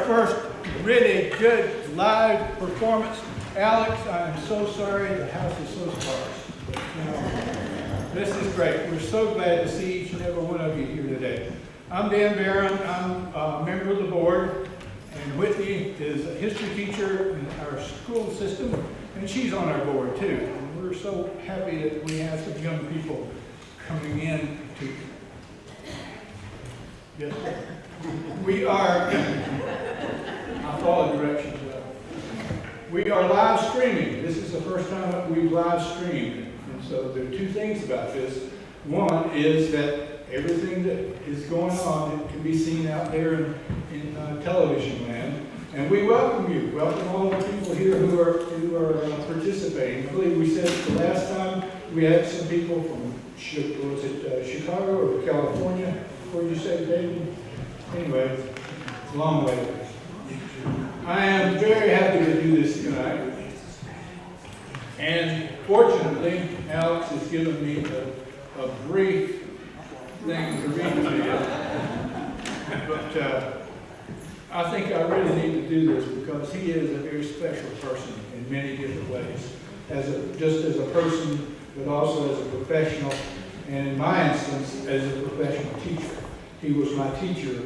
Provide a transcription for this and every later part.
first really good live performance. Alex, I'm so sorry the house is so sparse. You know, this is great. We're so glad to see each and every one of you here today. I'm Dan Barron. I'm a member of the board, and with me is a history teacher in our school system, and she's on our board too. And we're so happy that we have some young people coming in to. Yes, we are. I'll follow directions well. We are live streaming. This is the first time that we've live streamed, and so there are two things about this. One is that everything that is going on can be seen out there in television land, and we welcome you. Welcome all the people here who are participating. I believe we said the last time we had some people from Chicago or California. What did you say, David? Anyway, long way. I am very happy to do this tonight, and fortunately, Alex has given me a brief thing to read to you. But I think I really need to do this because he is a very special person in many different ways, just as a person, but also as a professional, and in my instance, as a professional teacher. He was my teacher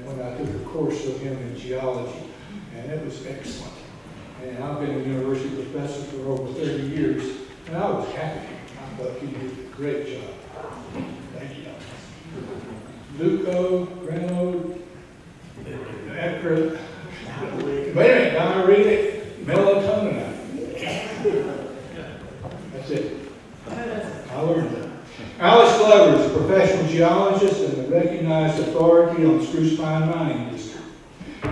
when I took a course with him in geology, and it was excellent. And I've been a university professor for over 30 years, and I was happy. I thought he did a great job. Thank you. Leuco, wait a minute, now I read it. Melatonin. That's it. I learned that. Alex Glover is a professional geologist and a recognized authority on the Spruce pine mining district.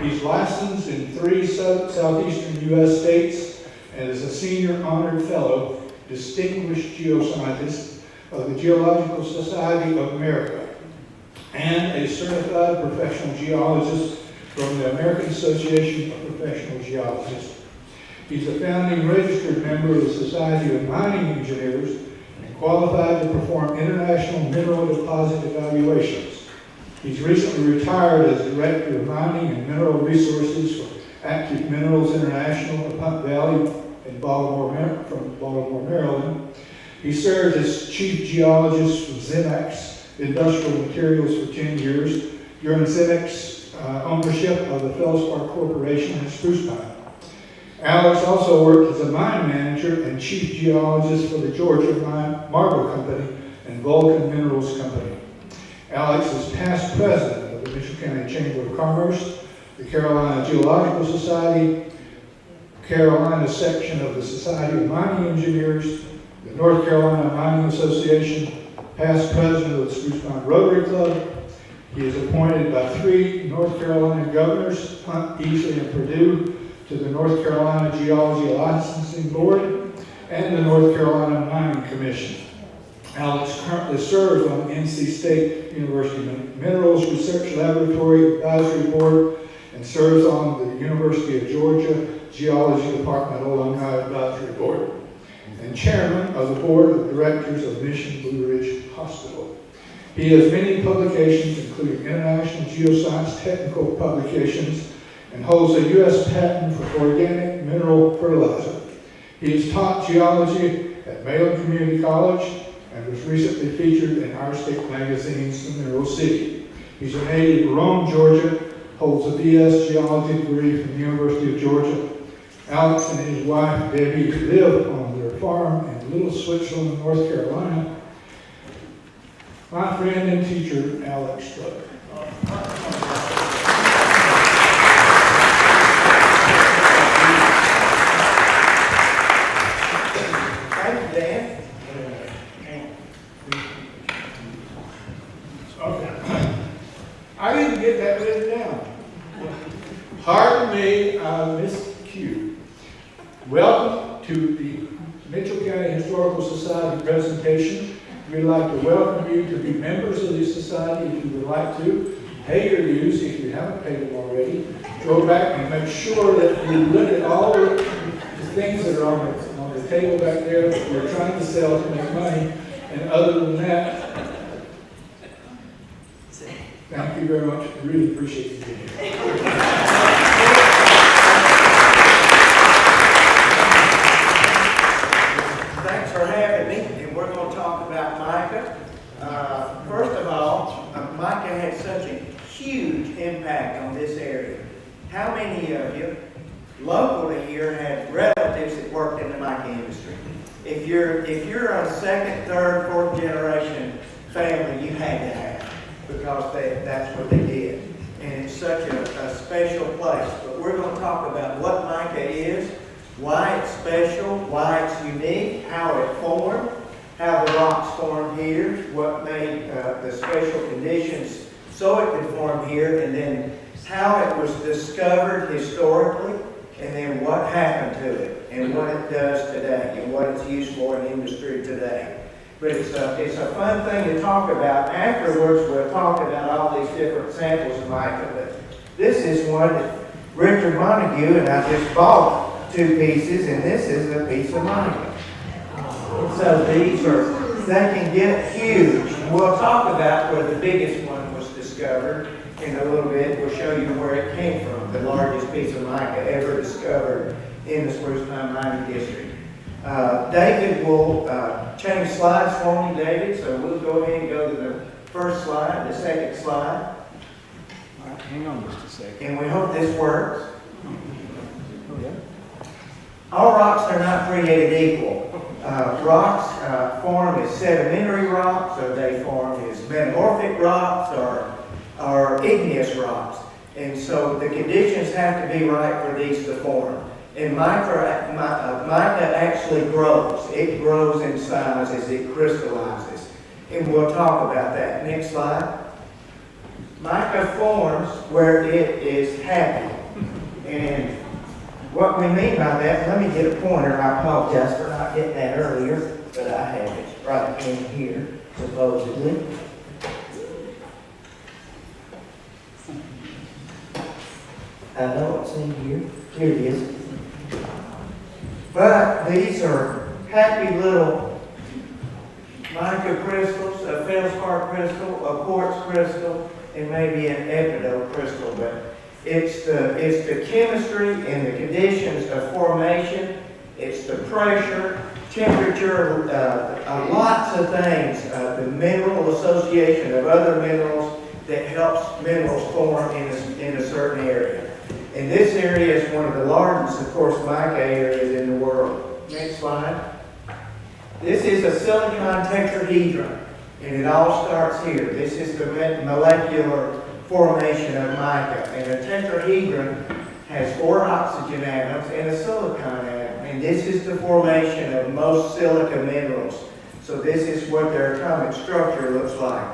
He's licensed in 3 southeastern U.S. states and is a senior honored fellow, distinguished geoscientist of the Geological Society of America, and a certified professional geologist from the American Association of Professional Geologists. He's a founding registered member of the Society of Mining Engineers and qualified to perform international mineral deposit evaluations. He's recently retired as Director of Mining and Mineral Resources for Active Minerals International of Hunt Valley in Baltimore, Maryland. He served as Chief Geologist for Zemex Industrial Materials for 10 years during Zemex ownership of the Feldspar Corporation and Spruce Pine. Alex also worked as a mine manager and chief geologist for the Georgia Marble Company and Vulcan Minerals Company. Alex is past president of the Mitchell County Chamber of Commerce, the Carolina Geological Society, Carolina section of the Society of Mining Engineers, the North Carolina Mining Association, past president of the Spruce Pine Rotary Club. He is appointed by 3 North Carolina governors, Hunt, Easley, and Purdue, to the North Carolina Geology Licensing Board and the North Carolina Mining Commission. Alex currently serves on the NC State University Minerals Research Laboratory Advisory Board and serves on the University of Georgia Geology Department Alumni Advisory Board, and chairman of the Board of Directors of Mission Blue Ridge Hospital. He has many publications, including international geoscience technical publications, and holds a U.S. patent for organic mineral fertilizer. He has taught geology at Maryland Community College and was recently featured in our state magazine's The Mineral City. He's a native of Rome, Georgia, holds a BS geology degree from the University of Georgia. Alex and his wife, Debbie, live on their farm in Little Switzerland, North Carolina. My friend and teacher, Alex Glover. Thank you, Dan. Okay. I didn't get that written down. Pardon me, I miscued. Welcome to the Mitchell County Historical Society presentation. We'd like to welcome you to be members of the society if you would like to. Pay your dues if you haven't paid them already. Go back and make sure that you look at all the things that are on the table back there that we're trying to sell to make money. And other than that, thank you very much. I really appreciate you being here. impact on this area. How many of you locally here had relatives that worked in the mica industry? If you're a second, third, fourth generation family, you had to have, because that's what they did. And it's such a special place. But we're going to talk about what mica is, why it's special, why it's unique, how it formed, how the rocks formed here, what made the special conditions so it could form here, and then how it was discovered historically, and then what happened to it, and what it does today, and what it's used for in industry today. But it's a fun thing to talk about. Afterwards, we'll talk about all these different samples of mica. But this is one that Richard Montague and I just bought 2 pieces, and this is a piece of mica. So they can get huge. We'll talk about where the biggest one was discovered in a little bit. We'll show you where it came from, the largest piece of mica ever discovered in the Spruce Pine mining district. David will change slides for me, David, so we'll go ahead and go to the first slide, the second slide. All right, hang on just a second. And we hope this works. Oh, yeah. All rocks are not created equal. Rocks form as sedimentary rocks, or they form as metamorphic rocks, or igneous rocks. And so the conditions have to be right for these to form. And mica actually grows. It grows in size as it crystallizes. And we'll talk about that. Next slide. Mica forms where it is happy. And what we mean by that, let me get a pointer. I apologize for not getting that earlier, but I have it right in here, supposedly. I know it's in here. Here it is. But these are happy little mica crystals, a feldspar crystal, a quartz crystal, and maybe an epidote crystal. But it's the chemistry and the conditions of formation. It's the pressure, temperature, lots of things. The mineral association of other minerals that helps minerals form in a certain area. And this area is one of the largest, of course, mica areas in the world. Next slide. This is a silicon tetrahedron, and it all starts here. This is the molecular formation of mica. And a tetrahedron has 4 oxygen atoms and a silicon atom. And this is the formation of most silica minerals. So this is what their atomic structure looks like.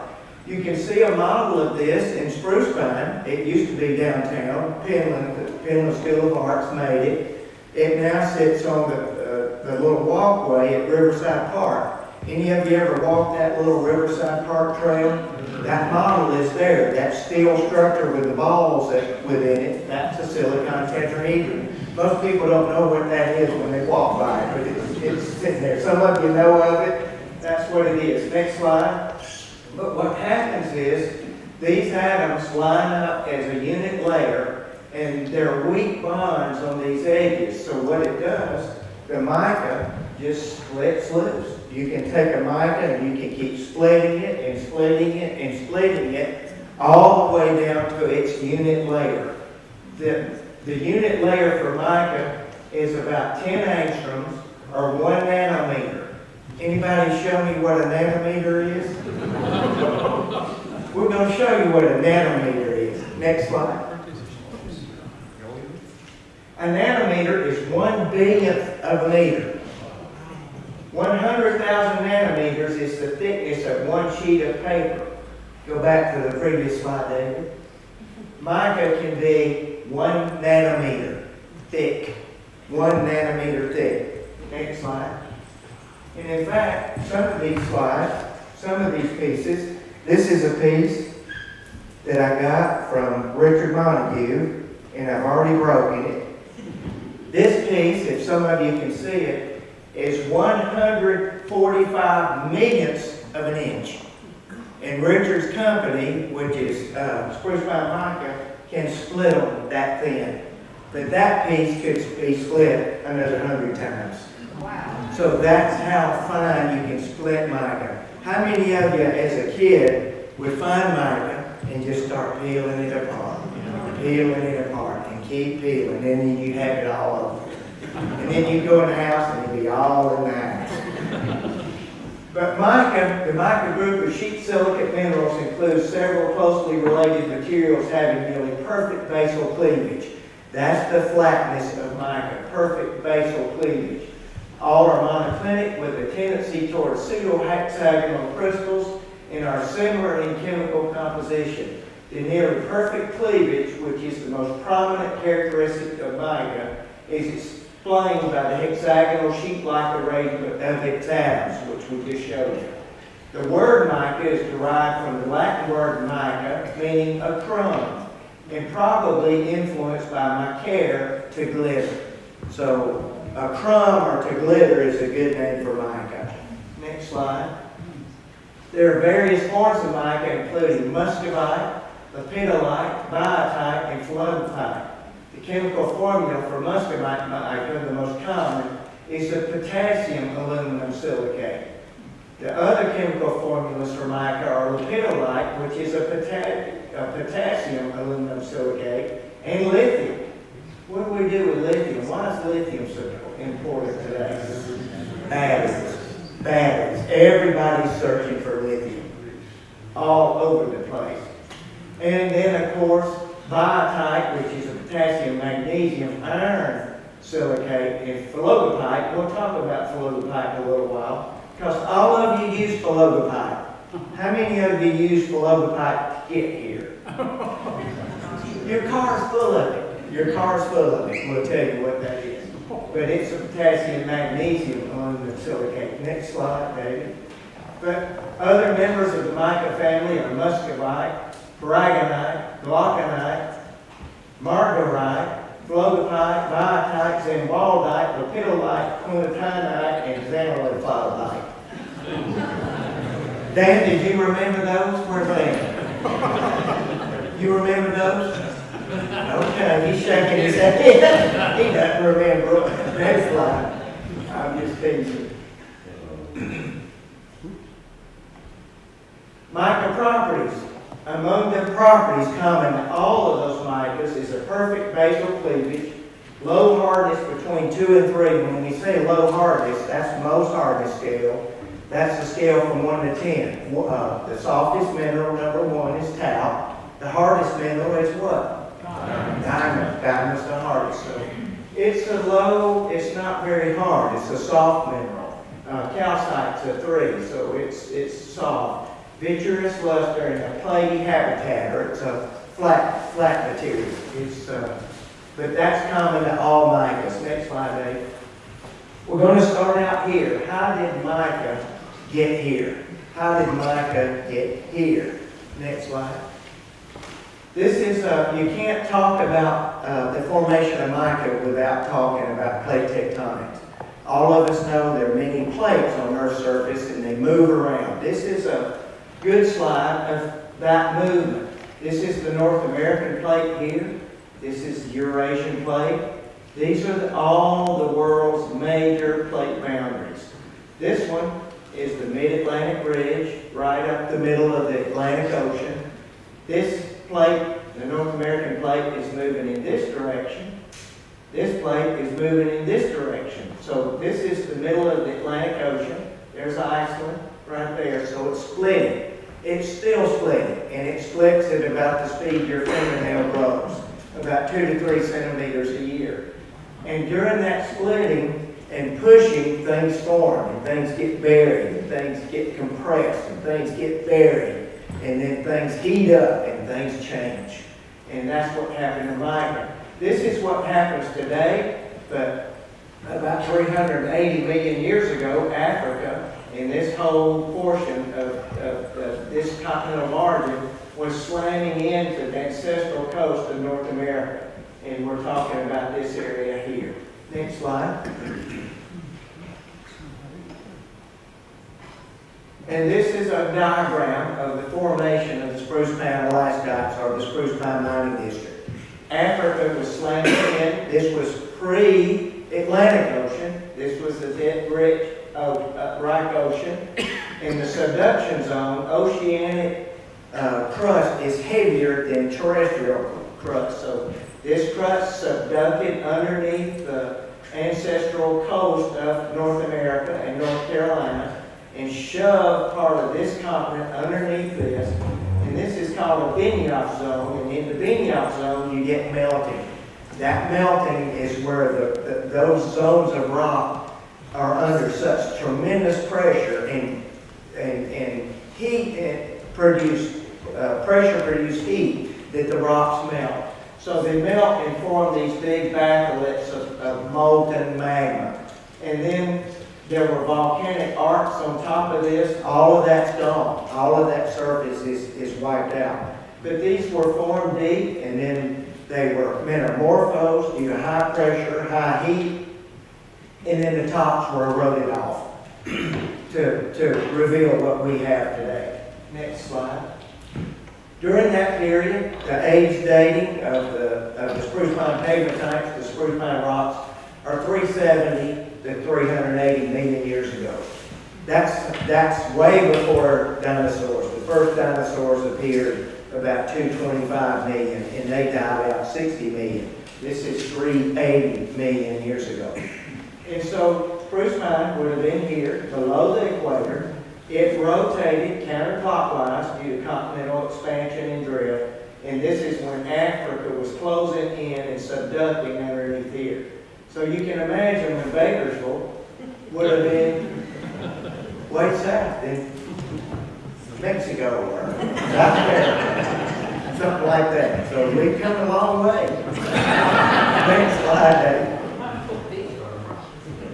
You can see a model of this in Spruce Pine. It used to be downtown. Penland School of Arts made it. It now sits on the little walkway at Riverside Park. Any of you ever walked that little Riverside Park trail? That model is there. That steel structure with the balls within it, that's a silicon tetrahedron. Most people don't know what that is when they walk by it, but it's sitting there. Some of you know of it. That's what it is. Next slide. But what happens is these atoms line up as a unit layer, and there are weak bonds on these edges. So what it does, the mica just splits loose. You can take a mica and you can keep splitting it and splitting it and splitting it all the way down to its unit layer. The unit layer for mica is about 10 angstroms or 1 nanometer. Anybody show me what a nanometer is? We're going to show you what a nanometer is. Next slide. A nanometer is 1/1000th of a meter. 100,000 nanometers is the thickness of 1 sheet of paper. Go back to the previous slide, David. Mica can be 1 nanometer thick. 1 nanometer thick. Next slide. And in fact, some of these slides, some of these pieces, this is a piece that I got from Richard Montague, and I've already broken it. This piece, if some of you can see it, is 145 millionths of an inch. And Richard's company, which is Spruce Pine Mica, can split them that thin. But that piece could be split another 100 times. Wow. So that's how fine you can split mica. How many of you as a kid would find mica and just start peeling it apart? peeling it apart and keep peeling, and then you have it all over. And then you go in the house and it'll be all in the house. But mica, the mica group of sheet silicate minerals includes several closely related materials having nearly perfect basal cleavage. That's the flatness of mica, perfect basal cleavage. All are monoclinic with a tendency toward pseudo-hexagonal crystals and are similar in chemical composition. The nearly perfect cleavage, which is the most prominent characteristic of mica, is explained by the hexagonal sheet-like arrangement of its atoms, which we just showed you. The word mica is derived from the Latin word mica, meaning a crumb, and probably influenced by micare, to glitter. So a crumb or to glitter is a good name for mica. Next slide. There are various forms of mica, including muscovite, lepidolite, biotite, and phlogopite. The chemical formula for muscovite mica, the most common, is the potassium aluminum silicate. The other chemical formulas for mica are lepidolite, which is a potassium aluminum silicate, and lithium. What do we do with lithium? Why is lithium so important today? Batteries. Batteries. Everybody's searching for lithium all over the place. And then, of course, biotite, which is a potassium, magnesium, iron silicate, and phlogopite. We'll talk about phlogopite in a little while, because all of you use phlogopite. How many of you use phlogopite to get here? Your car's full of it. Your car's full of it. We'll tell you what that is. But it's a potassium, magnesium aluminum silicate. Next slide, David. But other members of the mica family are muscovite, paragonite, glauconite, margarite, phlogopite, biotite, zambaldite, lepidolite, quinatinite, and xanolipholite. Dan, did you remember those? Where's Dan? You remember those? Okay, he's shaking his head. He doesn't remember. Next slide. I'm just teasing. Mica properties. Among the properties common to all of those micas is a perfect basal cleavage, low hardness between 2 and 3. When we say low hardness, that's Mohs hardness scale. That's the scale from 1 to 10. The softest mineral, number 1, is talc. The hardest mineral is what? Diamond. Diamond's the hardest. So it's a low, it's not very hard. It's a soft mineral. Calcite's a 3, so it's soft. Vitreous luster and a platy habitat, or it's a flat material. But that's common to all micas. Next slide, Dave. We're going to start out here. How did mica get here? How did mica get here? Next slide. This is, you can't talk about the formation of mica without talking about plate tectonics. All of us know there are many plates on Earth's surface and they move around. This is a good slide of that movement. This is the North American plate here. This is the Eurasian plate. These are all the world's major plate boundaries. This one is the Mid-Atlantic Ridge, right up the middle of the Atlantic Ocean. This plate, the North American plate, is moving in this direction. This plate is moving in this direction. So this is the middle of the Atlantic Ocean. There's Iceland right there. So it's splitting. It's still splitting, and it splits at about the speed your fingernail grows, about 2 to 3 centimeters a year. And during that splitting and pushing, things form, and things get buried, and things get compressed, and things get buried, and then things heat up, and things change. And that's what happened to mica. This is what happens today, but about 380 million years ago, Africa, and this whole portion of this continental margin, was slamming into the ancestral coast of North America. And we're talking about this area here. Next slide. And this is a diagram of the formation of the Spruce Pine Alaskites, or the Spruce Pine Mining District. Africa was slamming in. This was pre-Atlantic Ocean. This was the rich Reich Ocean. In the subduction zone, oceanic crust is heavier than terrestrial crust. So this crust subducted underneath the ancestral coast of North America and North Carolina and shoved part of this continent underneath this. And this is called a Benioff zone. And in the Benioff zone, you get melting. That melting is where those zones of rock are under such tremendous pressure and heat pressure produce heat that the rocks melt. So they melt and form these big batholiths of molten magma. And then there were volcanic arcs on top of this. All of that's gone. All of that surface is wiped out. But these were formed deep, and then they were metamorphosed due to high pressure, high heat, and then the tops were eroded off to reveal what we have today. Next slide. During that period, the age dating of the spruce pine pegmatites, the spruce pine rocks, are 370 to 380 million years ago. That's way before dinosaurs. The first dinosaurs appeared about 225 million, and they died out 60 million. This is 380 million years ago. And so spruce pine would have been here below the equator. It rotated counterclockwise due to continental expansion and drift. And this is when Africa was closing in and subducting underneath here. So you can imagine when Bakersville would have been way south in Mexico or South America, something like that. So we've come a long way. Next slide, Dave.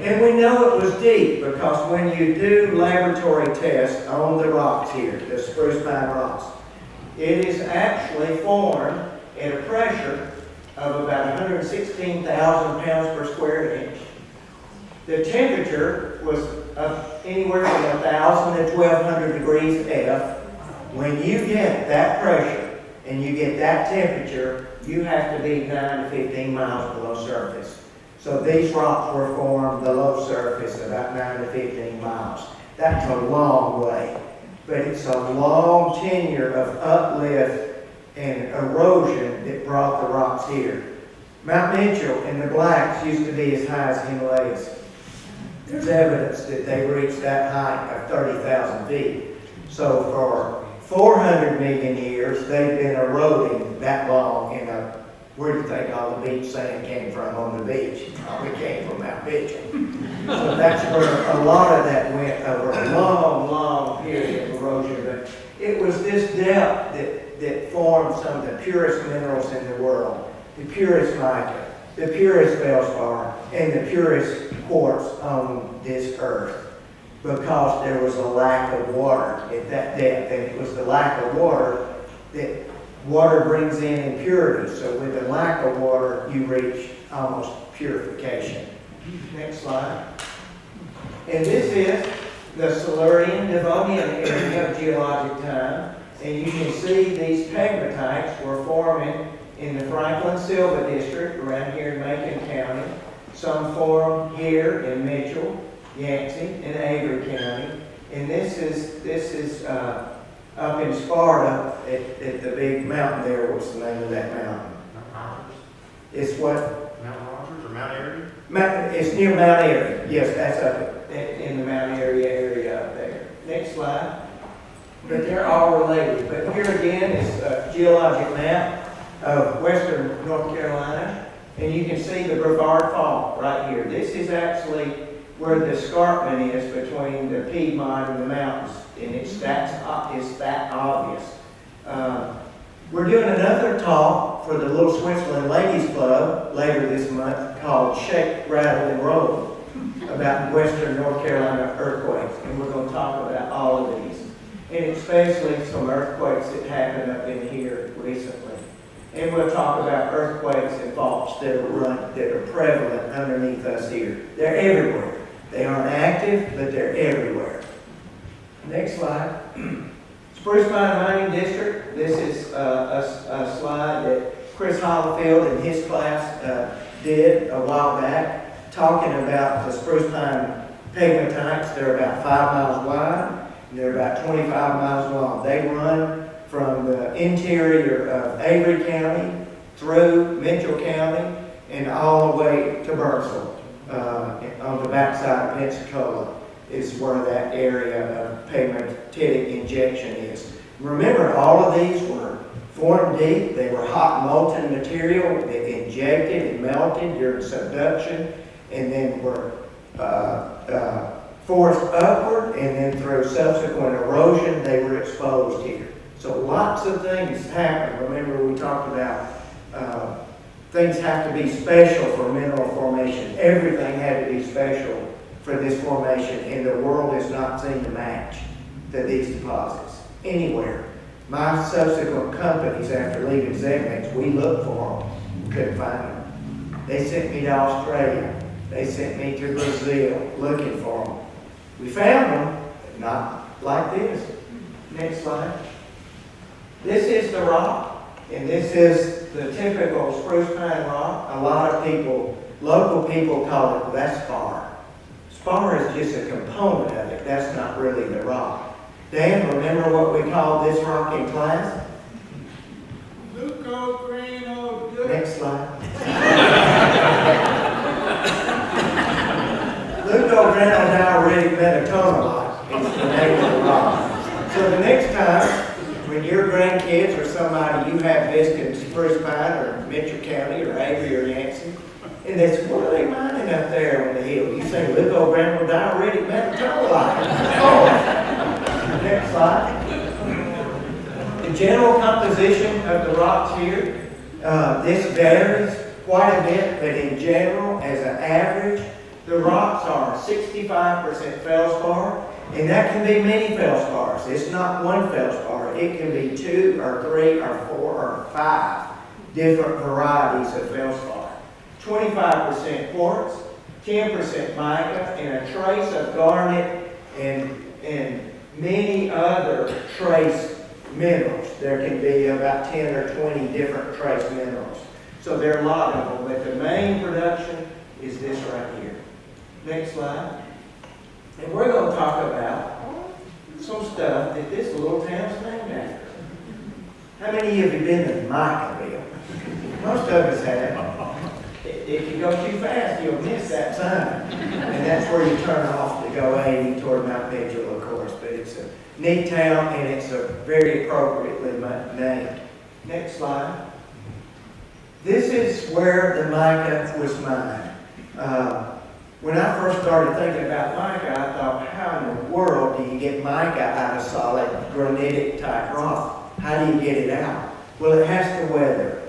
And we know it was deep because when you do laboratory tests on the rocks here, the spruce pine rocks, it is actually formed at a pressure of about 116,000 pounds per square inch. The temperature was anywhere from 1,000 to 1,200 degrees F. When you get that pressure and you get that temperature, you have to be 9 to 15 miles below surface. So these rocks were formed below surface about 9 to 15 miles. That's a long way, but it's a long tenure of uplift and erosion that brought the rocks here. Mount Mitchell and the Blacks used to be as high as Himalayas. There's evidence that they reached that height of 30,000 feet. So for 400 million years, they've been eroding that long in a, where do you think all the beach sand came from on the beach? It probably came from Mount Mitchell. So that's where a lot of that went over a long, long period of erosion. But it was this depth that formed some of the purest minerals in the world. The purest mica, the purest feldspar, and the purest quartz on this earth, because there was a lack of water at that depth, and it was the lack of water that water brings in impurities. So with the lack of water, you reach almost purification. Next slide. And this is the Silurian Devonian area of geologic time, and you can see these pegmatites were forming in the Franklin Silva district around here in Macon County. Some formed here in Mitchell, Yancey, and Avery County. And this is up in Sparta at the big mountain there. What's the name of that mountain? Mount Rogers. It's what? Mount Rogers or Mount Airy? It's near Mount Airy. Yes, that's up in the Mount Airy area up there. Next slide. But they're all related. But here again is a geologic map of western North Carolina. And you can see the Brevard Fault right here. This is actually where the escarpment is between the Piedmont and the mountains. And it's that obvious. We're doing another talk for the Little Switzerland Ladies Club later this month called Shake, Rattle, and Roll about western North Carolina earthquakes. And we're going to talk about all of these. And especially some earthquakes that happened up in here recently. And we'll talk about earthquakes and faults that are prevalent underneath us here. They're everywhere. They aren't active, but they're everywhere. Next slide. Spruce Pine Mining District. This is a slide that Chris Hollifield and his class did a while back, talking about the spruce pine pegmatites. They're about 5 miles wide, and they're about 25 miles long. They run from the interior of Avery County through Mitchell County and all the way to Burnsville, on the backside of Pensacola is where that area of pegmatitic injection is. Remember, all of these were formed deep. They were hot molten material that injected and melted during subduction, and then were forced upward, and then through subsequent erosion, they were exposed here. So lots of things happen. Remember, we talked about things have to be special for mineral formation. Everything had to be special for this formation, and the world has not seen a match to these deposits anywhere. My subsequent companies, after leaving Zemex, we looked for them, couldn't find them. They sent me to Australia. They sent me to Brazil looking for them. We found them, but not like this. Next slide. This is the rock, and this is the typical spruce pine rock. A lot of people, local people, call it spar. Spar is just a component of it. That's not really the rock. Dan, remember what we called this rock in class? Leucograno. Next slide. Leucograno diuretic metatonalite is the name of the rock. So the next time, when your grandkids or somebody you have visiting Spruce Pine or Mitchell County or Avery or Yancey, and they say, what are they mining up there on the hill? You say, leucogranular diuretic metatonalite. Oh. Next slide. The general composition of the rocks here, this varies quite a bit, but in general, as an average, the rocks are 65% feldspar, and that can be many feldspars. It's not one feldspar. It can be 2 or 3 or 4 or 5 different varieties of feldspar. 25% quartz, 10% mica, and a trace of garnet and many other trace minerals. There can be about 10 or 20 different trace minerals. So there are a lot of them, but the main production is this right here. Next slide. And we're going to talk about some stuff that this little town's named after. How many of you been to Micaville? Most of us have. If you go too fast, you'll miss that sign. And that's where you turn off to go 80 toward Mount Mitchell, of course. But it's a neat town, and it's a very appropriately named. Next slide. This is where the mica was mined. When I first started thinking about mica, I thought, how in the world do you get mica out of solid granitic type rock? How do you get it out? Well, it has to weather.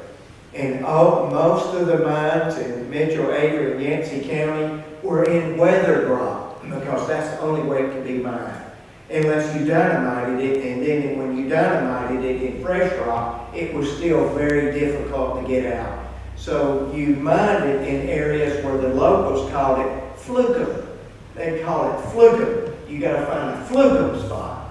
And most of the mines in Mitchell, Avery, and Yancey County were in weathered rock because that's the only way it could be mined. Unless you dynamited it, and then when you dynamited it in fresh rock, it was still very difficult to get out. So you mined it in areas where the locals called it flukum. They call it flukum. You got to find a flukum spot.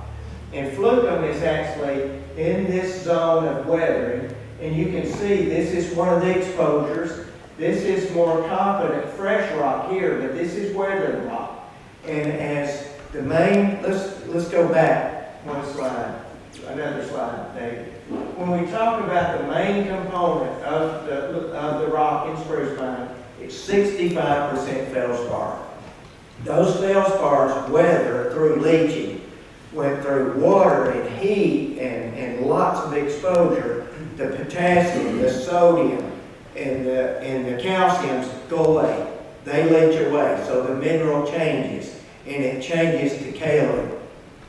And flukum is actually in this zone of weathering. And you can see this is one of the exposures. This is more competent fresh rock here, but this is weathered rock. And as the main, let's go back one slide, another slide, David. When we talk about the main component of the rock in spruce pine, it's 65% feldspar. Those feldspars weather through leaching, went through water and heat and lots of exposure. The potassium, the sodium, and the calciums go away. They leach away, so the mineral changes, and it changes to kaolin.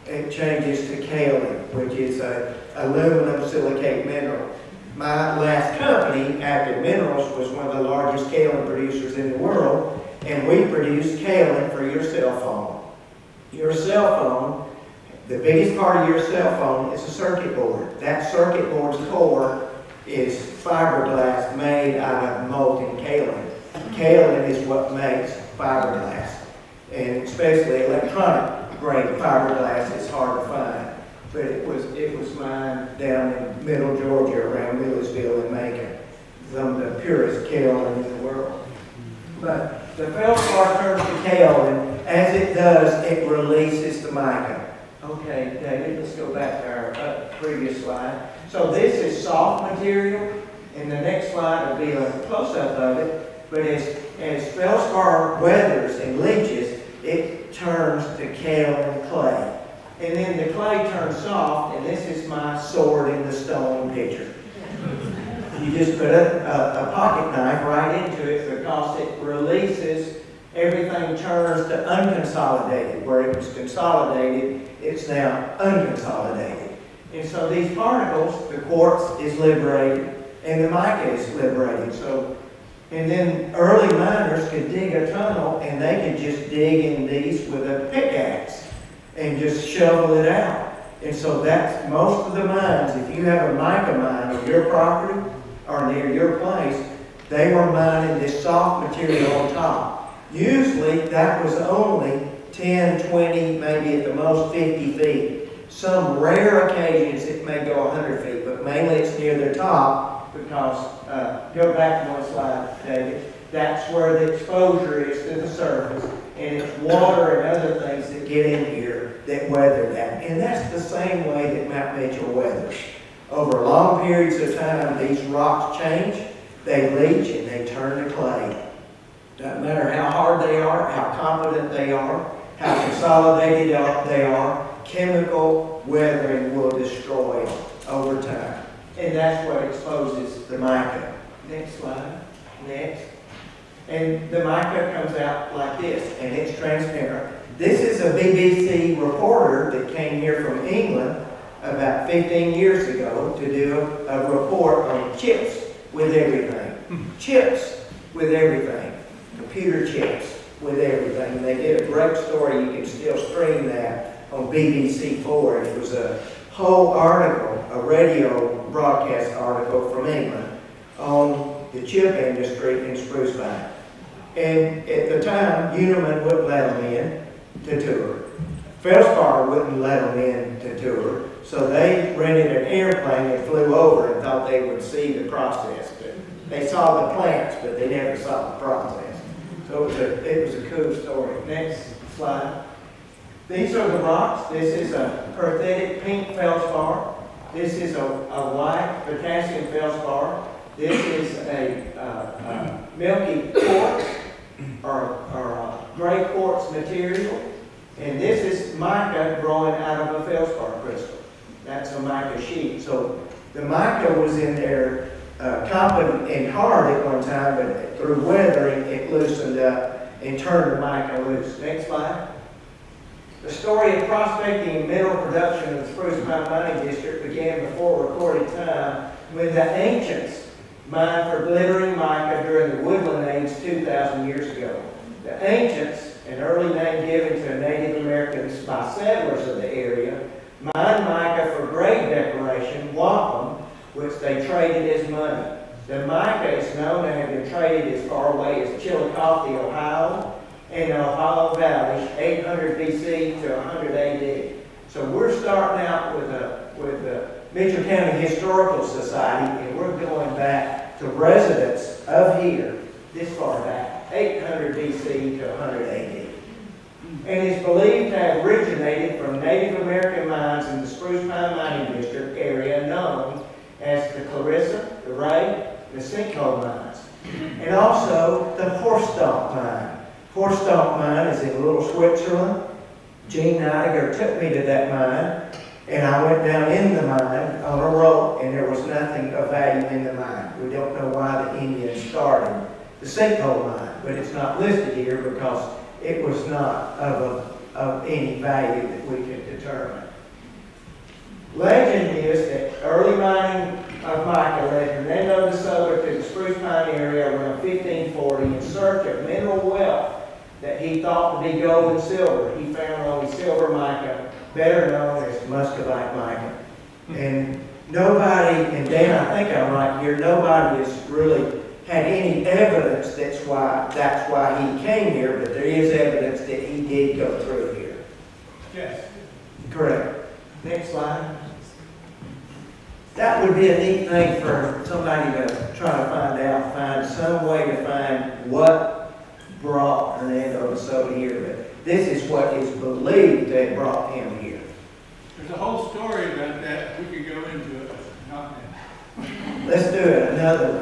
It changes to kaolin, which is an aluminum silicate mineral. My last company, Active Minerals, was one of the largest kaolin producers in the world, and we produce kaolin for your cell phone. Your cell phone, the biggest part of your cell phone is a circuit board. That circuit board's core is fiberglass made out of molten kaolin. Kaolin is what makes fiberglass, and especially electronic grade fiberglass is hard to find. But it was mined down in middle Georgia around Millersville and Macon. Some of the purest kaolin in the world. But the feldspar turns to kaolin. As it does, it releases the mica. Okay, David, let's go back to our previous slide. So this is soft material, And the next slide will be a close-up of it. But as feldspar weathers and leaches, it turns to kaolin clay. And then the clay turns soft, and this is my sword in the stone picture. You just put a pocket knife right into it because it releases, everything turns to unconsolidated. Where it was consolidated, it's now unconsolidated. And so these particles, the quartz is liberated and the mica is liberated. So, and then early miners could dig a tunnel and they could just dig in these with a pickaxe and just shovel it out. And so that's most of the mines. If you have a mica mine on your property or near your place, they were mining this soft material on top. Usually that was only 10, 20, maybe at the most 50 feet. Some rare occasions it may go 100 feet, but mainly it's near the top because, go back one slide, David. That's where the exposure is to the surface, and it's water and other things that get in here that weather that. And that's the same way that Mount Mitchell weathers. Over long periods of time, these rocks change, they leach, and they turn to clay. Doesn't matter how hard they are, how competent they are, how consolidated they are, chemical weathering will destroy them over time. And that's what exposes the mica. Next slide. Next. And the mica comes out like this, and it's transparent. This is a BBC reporter that came here from England about 15 years ago to do a report on chips with everything. Chips with everything. Computer chips with everything. And they did a great story. You can still stream that on BBC4. It was a whole article, a radio broadcast article from England on the chip industry in Spruce Pine. And at the time, Uniman wouldn't let them in to tour. Feldspar wouldn't let them in to tour. So they rented an airplane and flew over and thought they would see the process. But they saw the plants, but they never saw the process. So it was a cool story. Next slide. These are the rocks. This is a perthitic pink feldspar. This is a white potassium feldspar. This is a milky quartz or gray quartz material. And this is mica growing out of a feldspar crystal. That's a mica sheet. So the mica was in there competent and hard at one time, but through weathering it loosened up and turned the mica loose. Next slide. The story of prospecting and mineral production in the Spruce Pine Mining District began before recorded time when the ancients mined for glittering mica during the Woodland Age 2,000 years ago. The ancients, an early name given to Native Americans by settlers of the area, mined mica for grave decoration, wampum, which they traded as money. The mica is known to have been traded as far away as Chillicothe, Ohio, and the Ohio Valley, 800 BC to 100 AD. So we're starting out with the Mitchell County Historical Society, and we're going back to residents of here, this far back, 800 BC to 100 AD. And is believed to have originated from Native American mines in the Spruce Pine Mining District area known as the Clarissa, the Ray, the Sinkhole mines, and also the Horse Stomp mine. Horse Stomp mine is in Little Switzerland. Gene Neidiger took me to that mine, and I went down in the mine on a rope, and there was nothing of value in the mine. We don't know why the Indians started the Sinkhole mine, but it's not listed here because it was not of any value that we could determine. Legend is that early mining of mica led Hernando de Soto to the Spruce Pine area around 1540 in search of mineral wealth that he thought to be gold and silver. He found only silver mica, better known as muscovite mica. And nobody, and Dan, I think I'm right here, nobody has really had any evidence that's why he came here, but there is evidence that he did go through here. Yes. Correct. Next slide. That would be a neat thing for somebody to try to find some way to find what brought Hernando de Soto here. But this is what is believed to have brought him here. There's a whole story about that. We could go into it. Not now. Let's do it another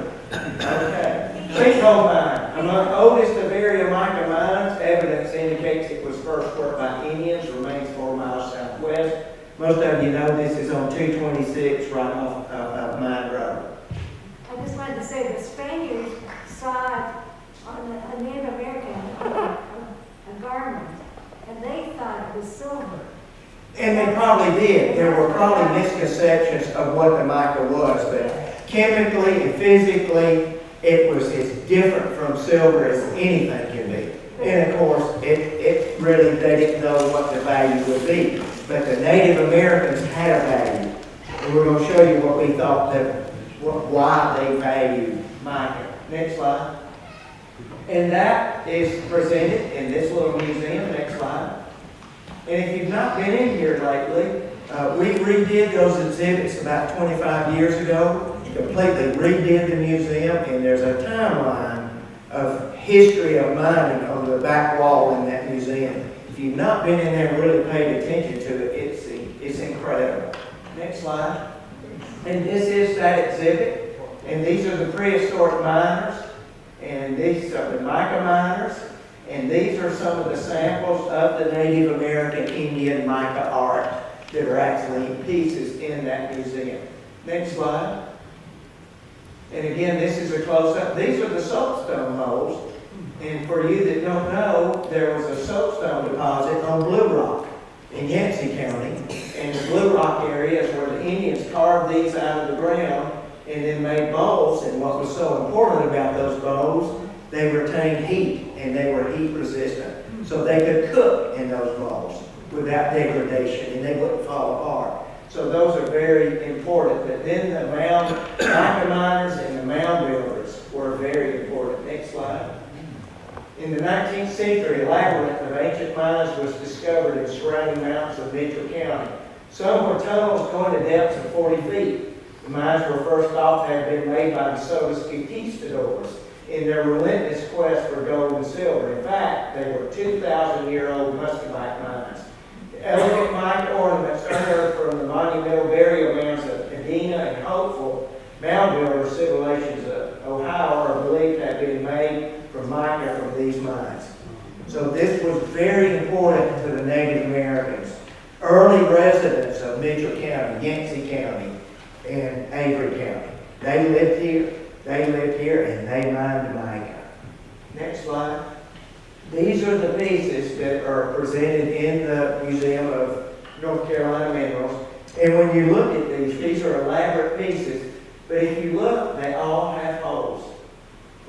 home mine, among oldest of area Mica Miners, evidence indicates it was first worked by Indians, remains 4 miles southwest. Most of you know this is on 226 right off of Mine Road. I just wanted to say the Spaniards saw it on a Native American, a garment, and they thought it was silver. And they probably did. There were probably misconceptions of what the mica was, but chemically and physically, it's different from silver as anything can be. And of course, they didn't know what the value would be. But the Native Americans had a value. And we're going to show you what we thought why they valued mica. Next slide. And that is presented in this little museum. Next slide. And if you've not been in here lately, we redid those exhibits about 25 years ago, completely redid the museum, and there's a timeline of history of mining on the back wall in that museum. If you've not been in there and really paid attention to it, it's incredible. Next slide. And this is that exhibit, and these are the prehistoric miners, and these are the Mica Miners. And these are some of the samples of the Native American Indian mica art that are actually in pieces in that museum. Next slide. And again, this is a close-up. These are the Soapstone Holes. And for you that don't know, there was a soapstone deposit on Blue Rock in Yancey County. And the Blue Rock area is where the Indians carved these out of the ground and then made bowls. And what was so important about those bowls, they retained heat, and they were heat resistant. So they could cook in those bowls without degradation, and they wouldn't fall apart. So those are very important. But then the Mica Miners and the mound builders were very important. Next slide. In the 19th century, a labyrinth of ancient mines was discovered in surrounding mountains of Mitchell County. Some were tunnels going to depths of 40 feet. The mines were first thought to have been made by the Sodas conquistadors in their relentless quest for gold and silver. In fact, they were 2,000-year-old muscovite mines. The elegant mica ornaments unearthed from the monumental burial mounds of Edina and Hopeful, mound builder civilizations of Ohio are believed to have been made from mica from these mines. So this was very important to the Native Americans, early residents of Mitchell County, Yancey County, and Avery County. They lived here. And they mined mica. Next slide. These are the pieces that are presented in the Museum of North Carolina Minerals. And when you look at these are elaborate pieces. But if you look, they all have holes.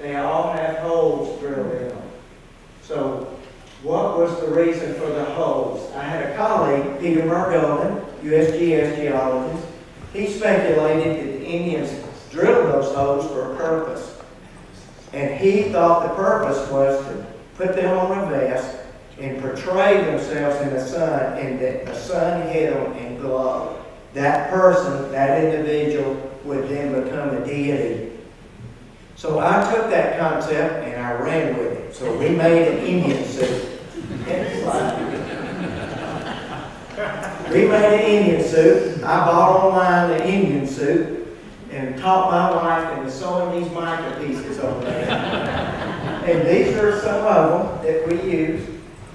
They all have holes drilled in them. So what was the reason for the holes? I had a colleague, Peter Margolin, USGS geologist. He speculated that the Indians drilled those holes for a purpose. And he thought the purpose was to put them on a vest and portray themselves in the sun, and that the sun hit them and glow. That person, that individual, would then become a deity. So I took that concept and I ran with it. So we made an Indian suit. Next slide. We made an Indian suit. I bought online the Indian suit and taught my wife into sewing these mica pieces over there. And these are some of them that we use.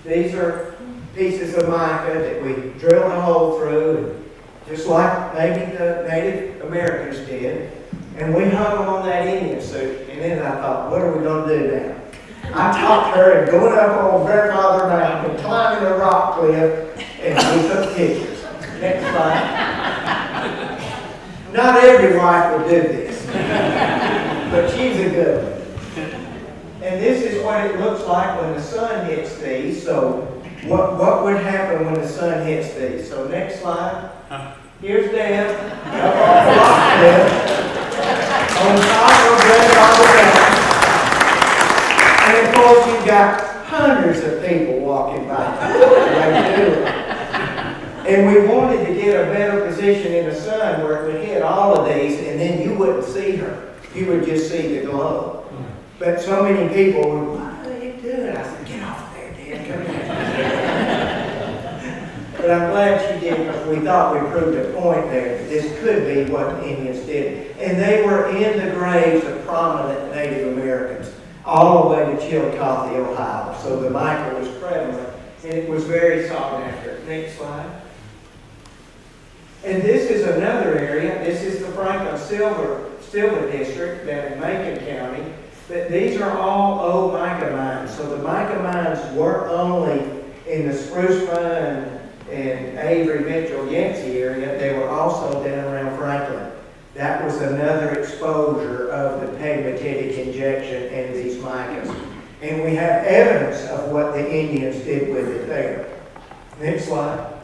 These are pieces of mica that we drilled a hole through, just like maybe the Native Americans did. And we hung them on that Indian suit. And then I thought, what are we going to do now? I talked her into going up on Grandfather Mountain and climbing a rock cliff, and we took pictures. Next slide. Not every wife would do this, but she's a good one. And this is what it looks like when the sun hits these. So what would happen when the sun hits these? So next slide. Here's Deb up on the rock cliff on top of Grandfather Mountain. And of course you've got hundreds of people walking by. They do it. And we wanted to get a better position in the sun where it would hit all of these, and then you wouldn't see her. You would just see the glow. But so many people were, what are you doing? I said, get off there, Dan. Come here. But I'm glad she did, because we thought we proved a point there that this could be what the Indians did. And they were in the graves of prominent Native Americans. all the way to Chillicothe, Ohio. So the mica was prevalent, and it was very sought after. Next slide. And this is another area. This is the Franklin Silver District down in Macon County. But these are all old mica mines. So the mica mines weren't only in the Spruce Pine and Avery, Mitchell, Yancey area. They were also down around Franklin. That was another exposure of the pegmatitic injection in these micas. And we have evidence of what the Indians did with it there. Next slide.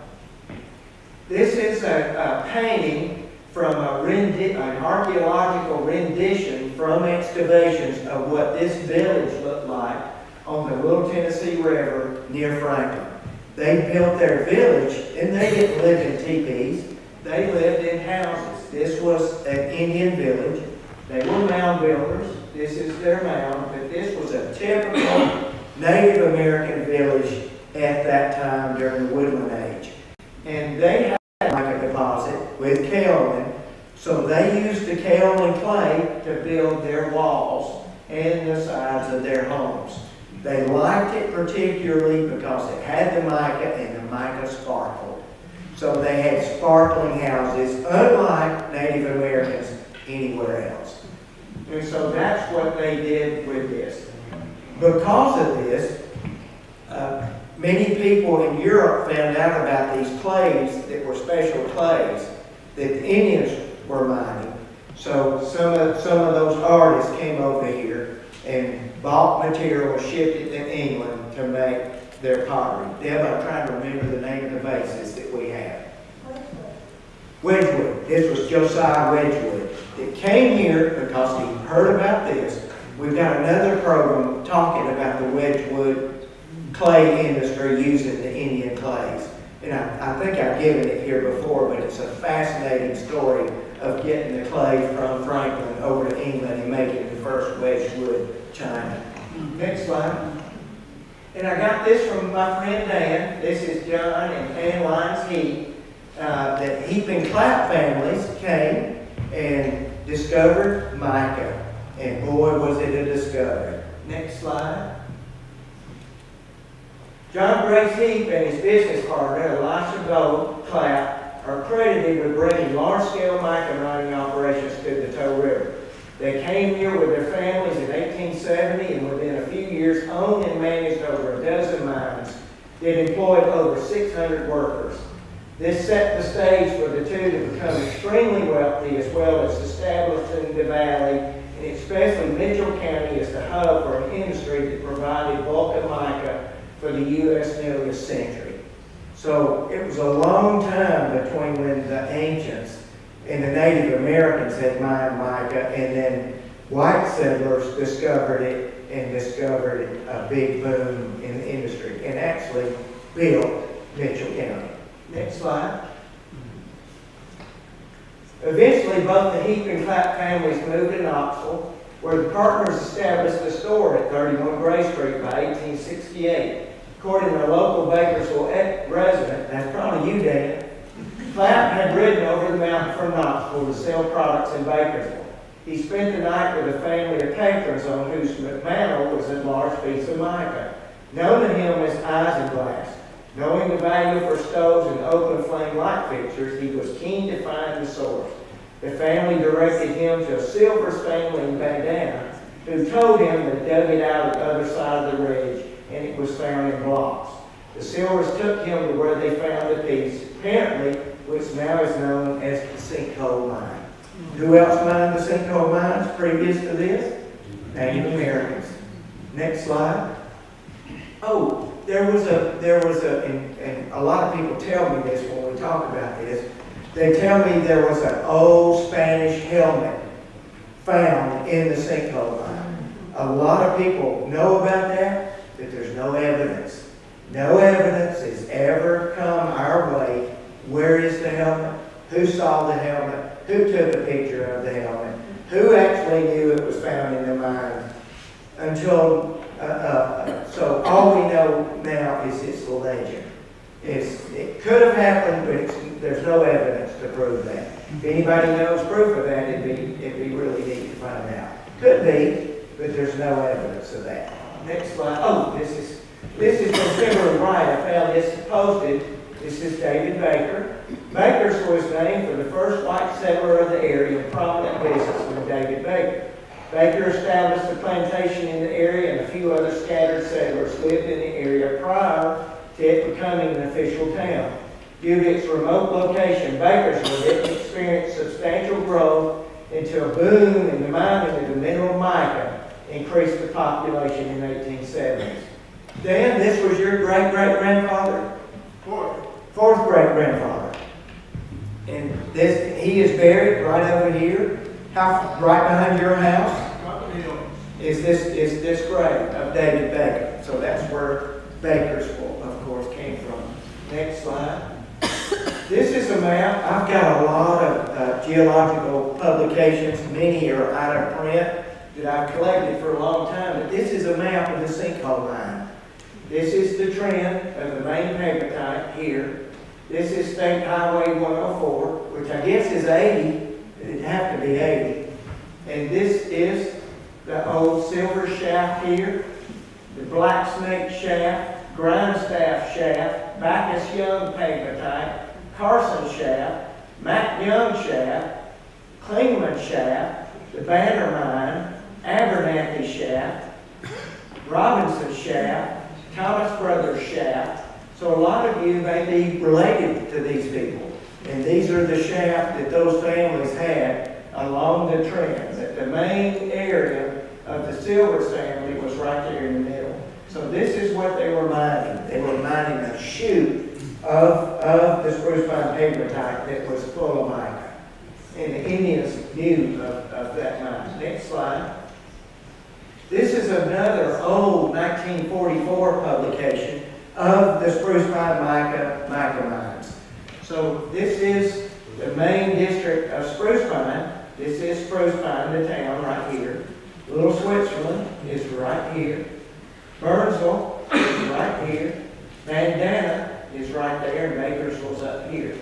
This is a painting from an archaeological rendition from excavations of what this village looked like on the Little Tennessee River near Franklin. They built their village, and they didn't live in teepees. They lived in houses. This was an Indian village. They were mound builders. This is their mound, but this was a typical Native American village at that time during the Woodland Age. And they had like a deposit with kaolin, so they used the kaolin clay to build their walls and the sides of their homes. They liked it particularly because it had the mica and the mica sparkled. So they had sparkling houses, unlike Native Americans anywhere else. And so that's what they did with this. Because of this, many people in Europe found out about these clays that were special clays that the Indians were mining. So some of those artists came over here and bought material, shipped it to England to make their pottery. Deb, I'm trying to remember the name of the vases that we have. Wedgwood. This was Josiah Wedgwood. It came here because he heard about this. We've got another program talking about the Wedgwood clay industry using the Indian clays. And I think I've given it here before, but it's a fascinating story of getting the clay from Franklin over to England and making the first Wedgwood china. Next slide. And I got this from my friend Dan. This is John and Ann Lyons Heap. The Heap and Clapp families came and discovered mica. And boy, was it a discovery. Next slide. John Grace Heap and his business partner, Elisha Gold Clapp, are credited with bringing large-scale mica mining operations to the Toe River. They came here with their families in 1870 and within a few years owned and managed over a dozen mines that employed over 600 workers. This set the stage for the two to become extremely wealthy as well as establishing the valley, and especially Mitchell County as the hub for an industry that provided bulk of mica for the U.S. nearly a century. So it was a long time between when the ancients and the Native Americans had mined mica, and then white settlers discovered it and discovered a big boom in the industry and actually built Mitchell County. Next slide. Eventually, both the Heap and Clapp families moved to Knoxville, where the partners established a store at 31 Gray Street by 1868. According to a local Bakersville resident, that's probably you, Dan, Clapp had ridden over the mountain from Knoxville to sell products in Bakersville. He spent the night with a family of patrons on whose mantle was a large piece of mica, known to him as isinglass. Knowing the value for stoves and open flame light fixtures, he was keen to find the source. The family directed him to a silver spangling bandana, who told him they dug it out of the other side of the ridge, and it was found in blocks. The Silvers took him to where they found the piece, apparently, which now is known as the Sinkhole Mine. Who else mined the Sinkhole Mines previous to this? Native Americans. Next slide. Oh, there was and a lot of people tell me this when we talk about this. They tell me there was an old Spanish helmet found in the Sinkhole Mine. A lot of people know about that, but there's no evidence. No evidence has ever come our way. Where is the helmet? Who saw the helmet? Who took a picture of the helmet? Who actually knew it was found in the mine? So all we know now is it's a legend. It could have happened, but there's no evidence to prove that. If anybody knows proof of that, it'd be really neat to find out. Could be, but there's no evidence of that. Next slide. Oh, this is from Kimberly Wright. I found this posted. This is David Baker. Baker's was named for the first white settler of the area and prominent businessman David Baker. Baker established a plantation in the area, and a few other scattered settlers lived in the area prior to it becoming an official town. Due to its remote location, Bakersfield didn't experience substantial growth until a boom in the mining of the mineral mica increased the population in the 1870s. Dan, this was your great-great-grandfather? Fourth great-grandfather. And this, he is buried right over here, right behind your house. Is this grave of David Baker. So that's where Bakersfield, of course, came from. Next slide. This is a map. I've got a lot of geological publications. Many are out of print that I've collected for a long time. But this is a map of the sinkhole mine. This is the trend of the main pegmatite here. This is State Highway 104, which I guess is 80. It'd have to be 80. And this is the old silver shaft here, the black snake shaft, grindstaff shaft, Bacchus Young pegmatite, Carson shaft, Mac Young shaft, Klingman shaft, the Banner Mine, Abernathy shaft, Robinson shaft, Thomas Brothers shaft. So a lot of you may be related to these people. And these are the shafts that those families had along the trend. The main area of the Silvers family was right there in the middle. So this is what they were mining. They were mining a chute of the spruce pine pegmatite that was full of mica. And the Indians knew of that mine. Next slide. This is another old 1944 publication of the spruce pine mica mines. So this is the main district of Spruce Pine. This is Spruce Pine, the town right here. Little Switzerland is right here. Burnsville is right here. Bandana is right there, and Bakersfield's up here.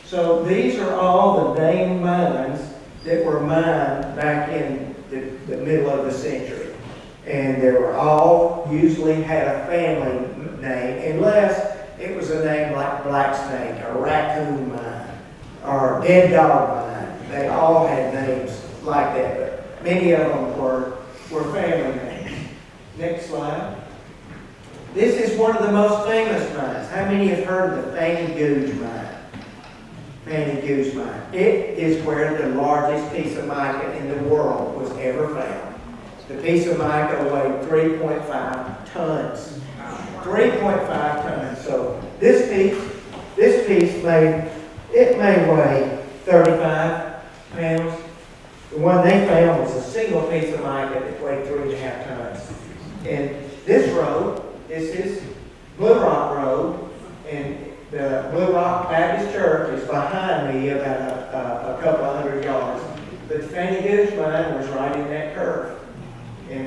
So these are all the named mines that were mined back in the middle of the century. And they were all usually had a family name, unless it was a name like Black Snake or Raccoon Mine or Dead Dog Mine. They all had names like that, but many of them were family names. Next slide. This is one of the most famous mines. How many have heard of the Fanny Goose Mine? Fanny Goose Mine. It is where the largest piece of mica in the world was ever found. The piece of mica weighed 3.5 tons. 3.5 tons. So this piece may weigh 35 pounds. The one they found was a single piece of mica that weighed 3.5 tons. And this road, this is Blue Rock Road, and the Blue Rock Baptist Church is behind me about a couple of hundred yards. But the Fanny Goose Mine was right in that curve. And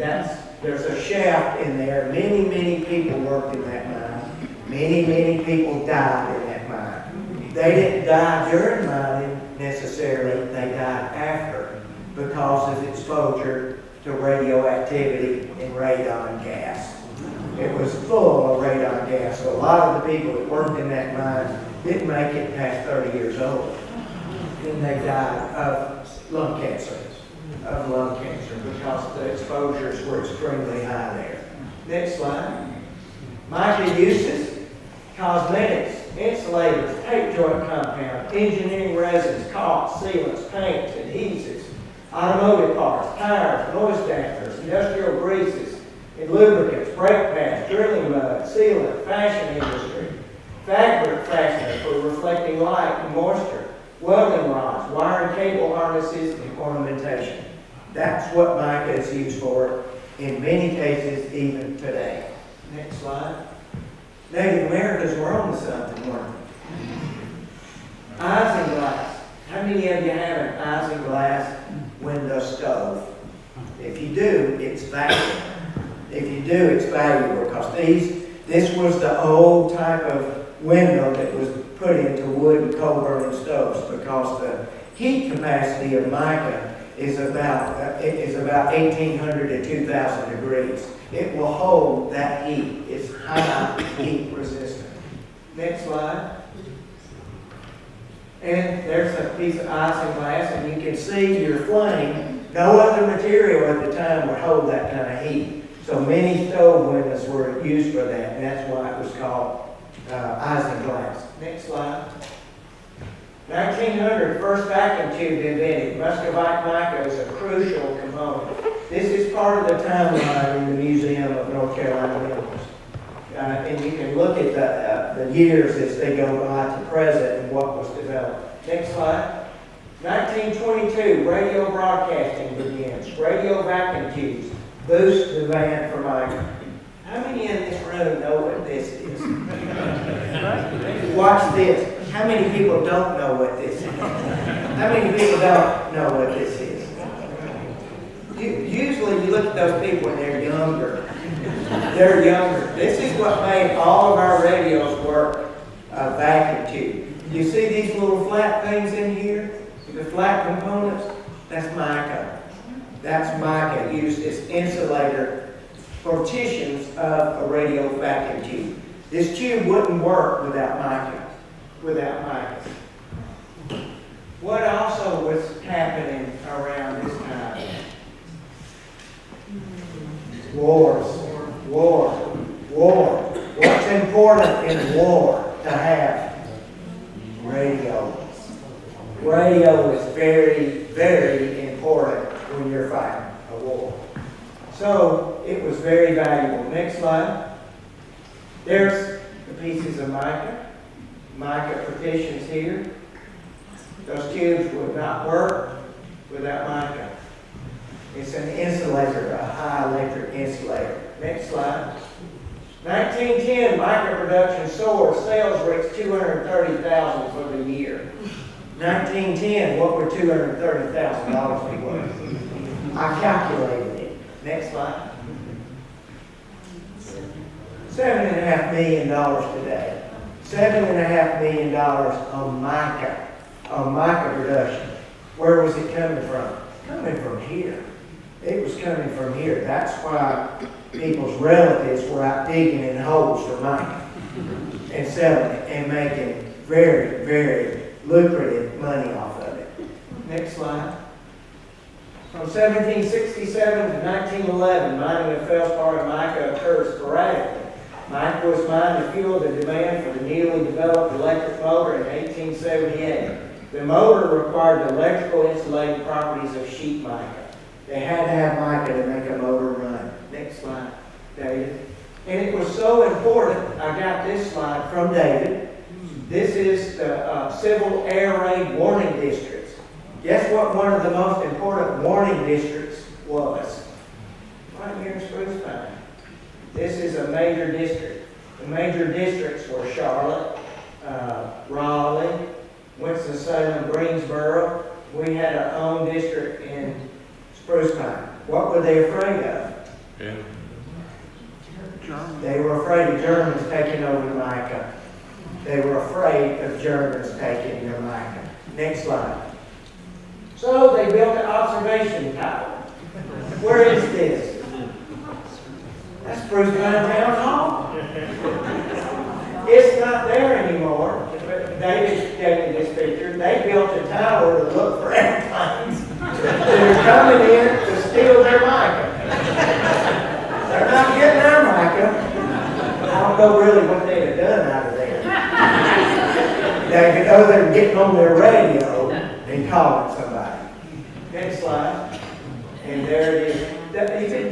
there's a shaft in there. Many, many people worked in that mine. Many, many people died in that mine. They didn't die during mining necessarily. They died after because of exposure to radioactivity and radon gas. It was full of radon gas. So a lot of the people that worked in that mine didn't make it past 30 years old. Then they died of lung cancer. Because the exposures were extremely high there. Next slide. Mica uses: cosmetics, insulators, tape joint compound, engineering resins, caulks, sealants, paints, adhesives, automotive parts, tires, noise dampers, industrial greases, and lubricants, brake pads, drilling mud, sealant, fashion industry, fabric fastener for reflecting light and moisture, welding rods, wire and cable harnesses, and ornamentation. That's what mica is used for in many cases even today. Next slide. Native Americans were on to something, weren't they? Isinglass. How many of you have an isinglass window stove? If you do, it's valuable. If you do, it's valuable because this was the old type of window that was put into wood and coal burning stoves because the heat capacity of mica is about 1,800 to 2,000 degrees. It will hold that heat. It's high heat resistant. Next slide. And there's a piece of isinglass, and you can see your flame. No other material at the time would hold that kind of heat. So many stove windows were used for that, and that's why it was called isinglass. Next slide. 1900, first vacuum tube invented. Muscovite mica is a crucial component. This is part of the timeline in the Museum of North Carolina Minerals. And you can look at the years as they go by to present and what was developed. Next slide. 1922, radio broadcasting begins. Radio vacuum tubes boost demand for mica. How many in this room know what this is? Watch this. How many people don't know what this is? How many people don't know what this is? Usually you look at those people and they're younger. They're younger. This is what made all of our radios work, a vacuum tube. You see these little flat things in here? The flat components? That's mica. That's mica used as insulator for tissue of a radio vacuum tube. This tube wouldn't work without mica. What also was happening around this time? War. What's important in war to have? Radio. Radio is very, very important when you're fighting a war. So it was very valuable. Next slide. There's the pieces of mica. Mica partitions here. Those tubes would not work without mica. It's an insulator, a high electric insulator. Next slide. 1910, mica production soared. Sales reached 230,000 for the year. 1910, what would $230,000 be worth? I calculated it. Next slide. $7.5 million today. $7.5 million on mica production. Where was it coming from? Coming from here. It was coming from here. That's why people's relatives were out digging in holes for mica and selling it and making very, very lucrative money off of it. Next slide. From 1767 to 1911, mining of feldspar and mica occurred sporadically. Mica was mined to fuel the demand for the newly developed electric motor in 1878. The motor required the electrical insulating properties of sheet mica. They had to have mica to make a motor run. Next slide, David. And it was so important, I got this slide from David. This is the Civil Air Raid Warning Districts. Guess what one of the most important warning districts was? Right here in Spruce Pine. This is a major district. The major districts were Charlotte, Raleigh, Winston-Salem, Greensboro. We had our own district in Spruce Pine. What were they afraid of? Yeah. They were afraid of Germans taking over the mica. They were afraid of Germans taking their mica. Next slide. So they built an observation tower. Where is this? That's Spruce Pine Town Hall. It's not there anymore. But David gave me this picture. They built a tower to look for airplanes that are coming in to steal their mica. They're not getting our mica. I don't know really what they'd have done out of there. They could go there and getting on their radio and calling somebody. Next slide. And there it is. Do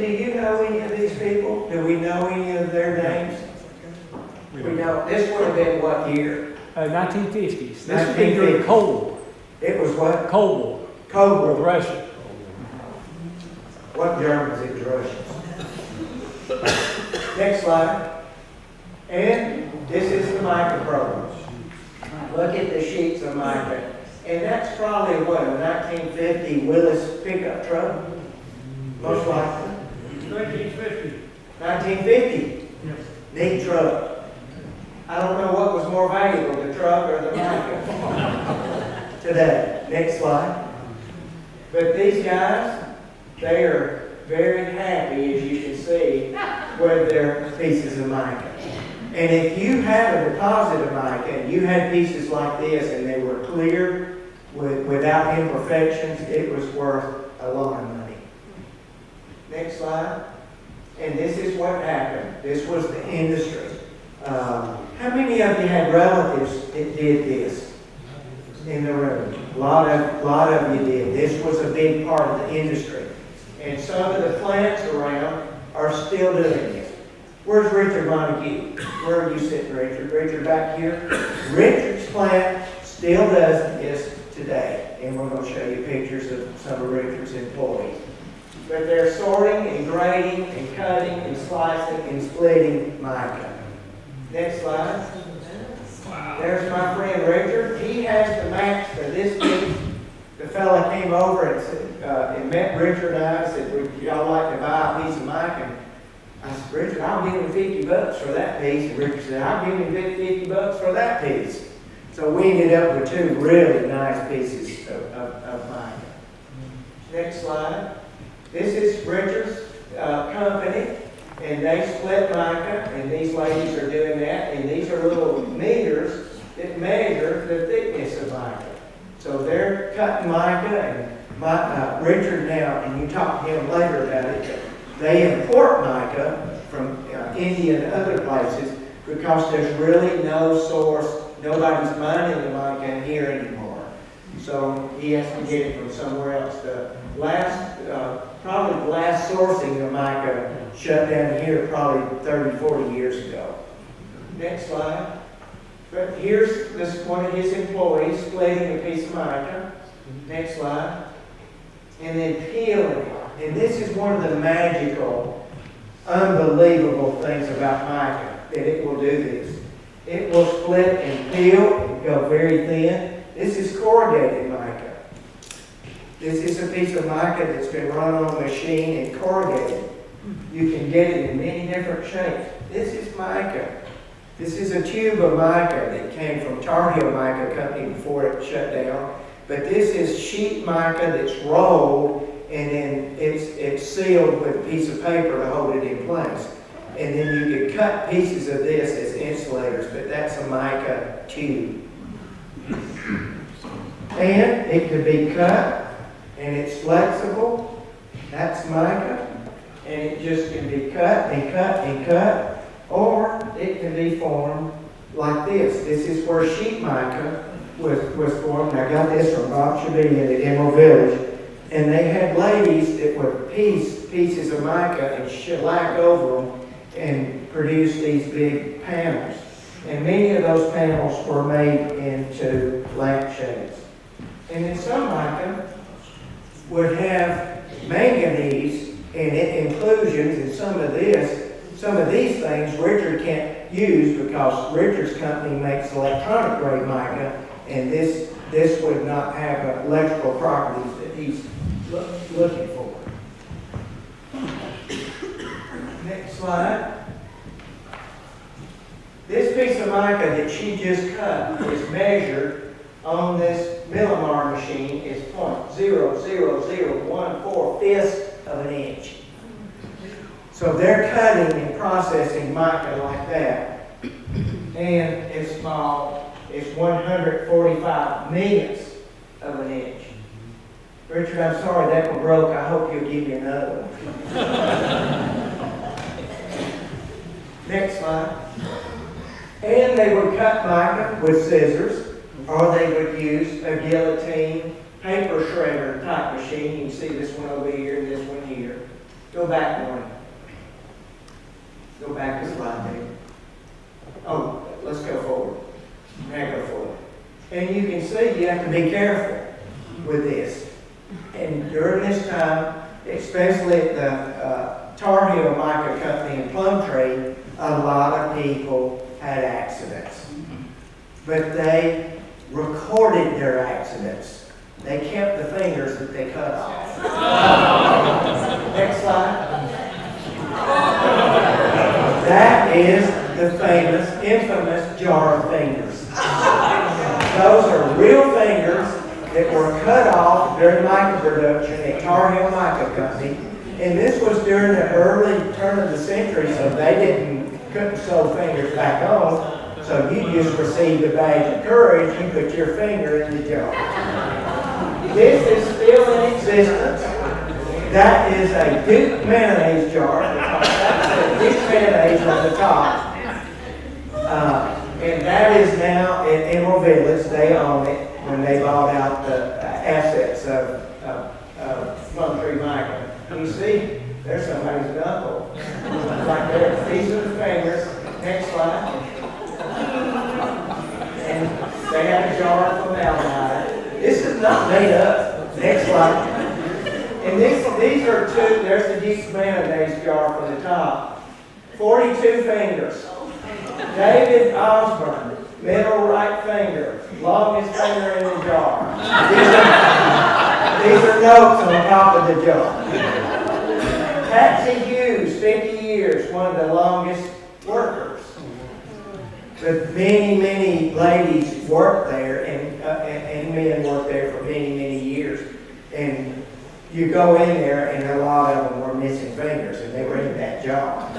you know any of these people? Do we know any of their names? We don't. This would have been what year? 1950s. This would be during Cold War. It was what? Cold War. Cold With War. Russia. What Germans? It was Russians. Next slide. And this is the mica program. Look at the sheets of mica. And that's probably what, a 1950 Willis pickup truck? Most likely. 1950. 1950. Yes. Neat truck. I don't know what was more valuable, the truck or the mica. Today. Next slide. But these guys, they are very happy, as you can see, with their pieces of mica. And if you have a deposit of mica and you had pieces like this and they were clear without imperfections, it was worth a lot of money. Next slide. And this is what happened. This was the industry. How many of you had relatives that did this in the room? A lot of you did. This was a big part of the industry. And some of the plants around are still doing this. Where's Richard Montague? Where are you sitting, Richard? Richard back here? Richard's plant still does this today. And we're going to show you pictures of some of Richard's employees. But they're sorting and grading and cutting and slicing and splitting mica. Next slide. Wow. There's my friend Richard. He has the match for this piece. The fella came over and said, and met Richard and I said, would y'all like to buy a piece of mica? I said, Richard, I'll give him $50 for that piece. And Richard said, I'll give him $50 for that piece. So we ended up with two really nice pieces of mica. Next slide. This is Richard's company, and they split mica, and these ladies are doing that, and these are little meters that measure the thickness of mica. So they're cutting mica, and Richard now, and you talk to him later about it, they import mica from India and other places because there's really no source, nobody's mining the mica here anymore. So he has to get it from somewhere else. Probably the last sourcing of mica shut down here probably 30, 40 years ago. Next slide. But here's one of his employees splitting a piece of mica. Next slide. And then peeling. And this is one of the magical, unbelievable things about mica, that it will do this. It will split and peel and go very thin. This is corrugated mica. This is a piece of mica that's been run on a machine and corrugated. You can get it in many different shapes. This is mica. This is a tube of mica that came from Tar Heel Mica Company before it shut down. But this is sheet mica that's rolled, and then it's sealed with a piece of paper to hold it in place. And then you can cut pieces of this as insulators, but that's a mica tube. And it could be cut, and it's flexible. That's mica. And it just can be cut and cut and cut. Or it can be formed like this. This is where sheet mica was formed. I got this from Bob Shabini at Emerald Village. And they had ladies that would piece pieces of mica and shellac over them and produce these big panels. And many of those panels were made into lampshades. And then some mica would have manganese and inclusions, and some of these things Richard can't use because Richard's company makes electronic grade mica, and this would not have electrical properties that he's looking for. Next slide. This piece of mica that she just cut is measured on this millimar machine is 0.00014 of an inch. So they're cutting and processing mica like that. And it's small. It's 145 millionths of an inch. Richard, I'm sorry that one broke. I hope you'll give me another one. Next slide. And they would cut mica with scissors, or they would use a guillotine paper shredder type machine. You can see this one over here and this one here. Go back one. Go back a slide, David. Oh, let's go forward. Now go forward. And you can see you have to be careful with this. And during this time, especially at the Tar Heel Mica Company in Plumtree, a lot of people had accidents. But they recorded their accidents. They kept the fingers that they cut off. Next slide. That is the famous, infamous jar of fingers. Those are real fingers that were cut off during mica production at Tar Heel Mica Company. And this was during the early turn of the century, so they couldn't sew fingers back on. So you just received a badge of courage, you put your finger in the jar. This is still in existence. That is a Duke mayonnaise jar. That's a Duke mayonnaise on the top. And that is now in Emerald Village. They own it when they bought out the assets of Plum Tree Mica. You see, there's somebody's knuckle. Like there. These are the fingers. Next slide. And they have a jar of formaldehyde. This is not made up. Next slide. And these are two, there's the Duke mayonnaise jar from the top. 42 fingers. David Osborne, middle right finger, longest finger in the jar. These are notes on top of the jar. Patsy Hughes, 50 years, one of the longest workers. But many ladies worked there, and men worked there for many years. And you go in there, and a lot of them were missing fingers, and they were in that job.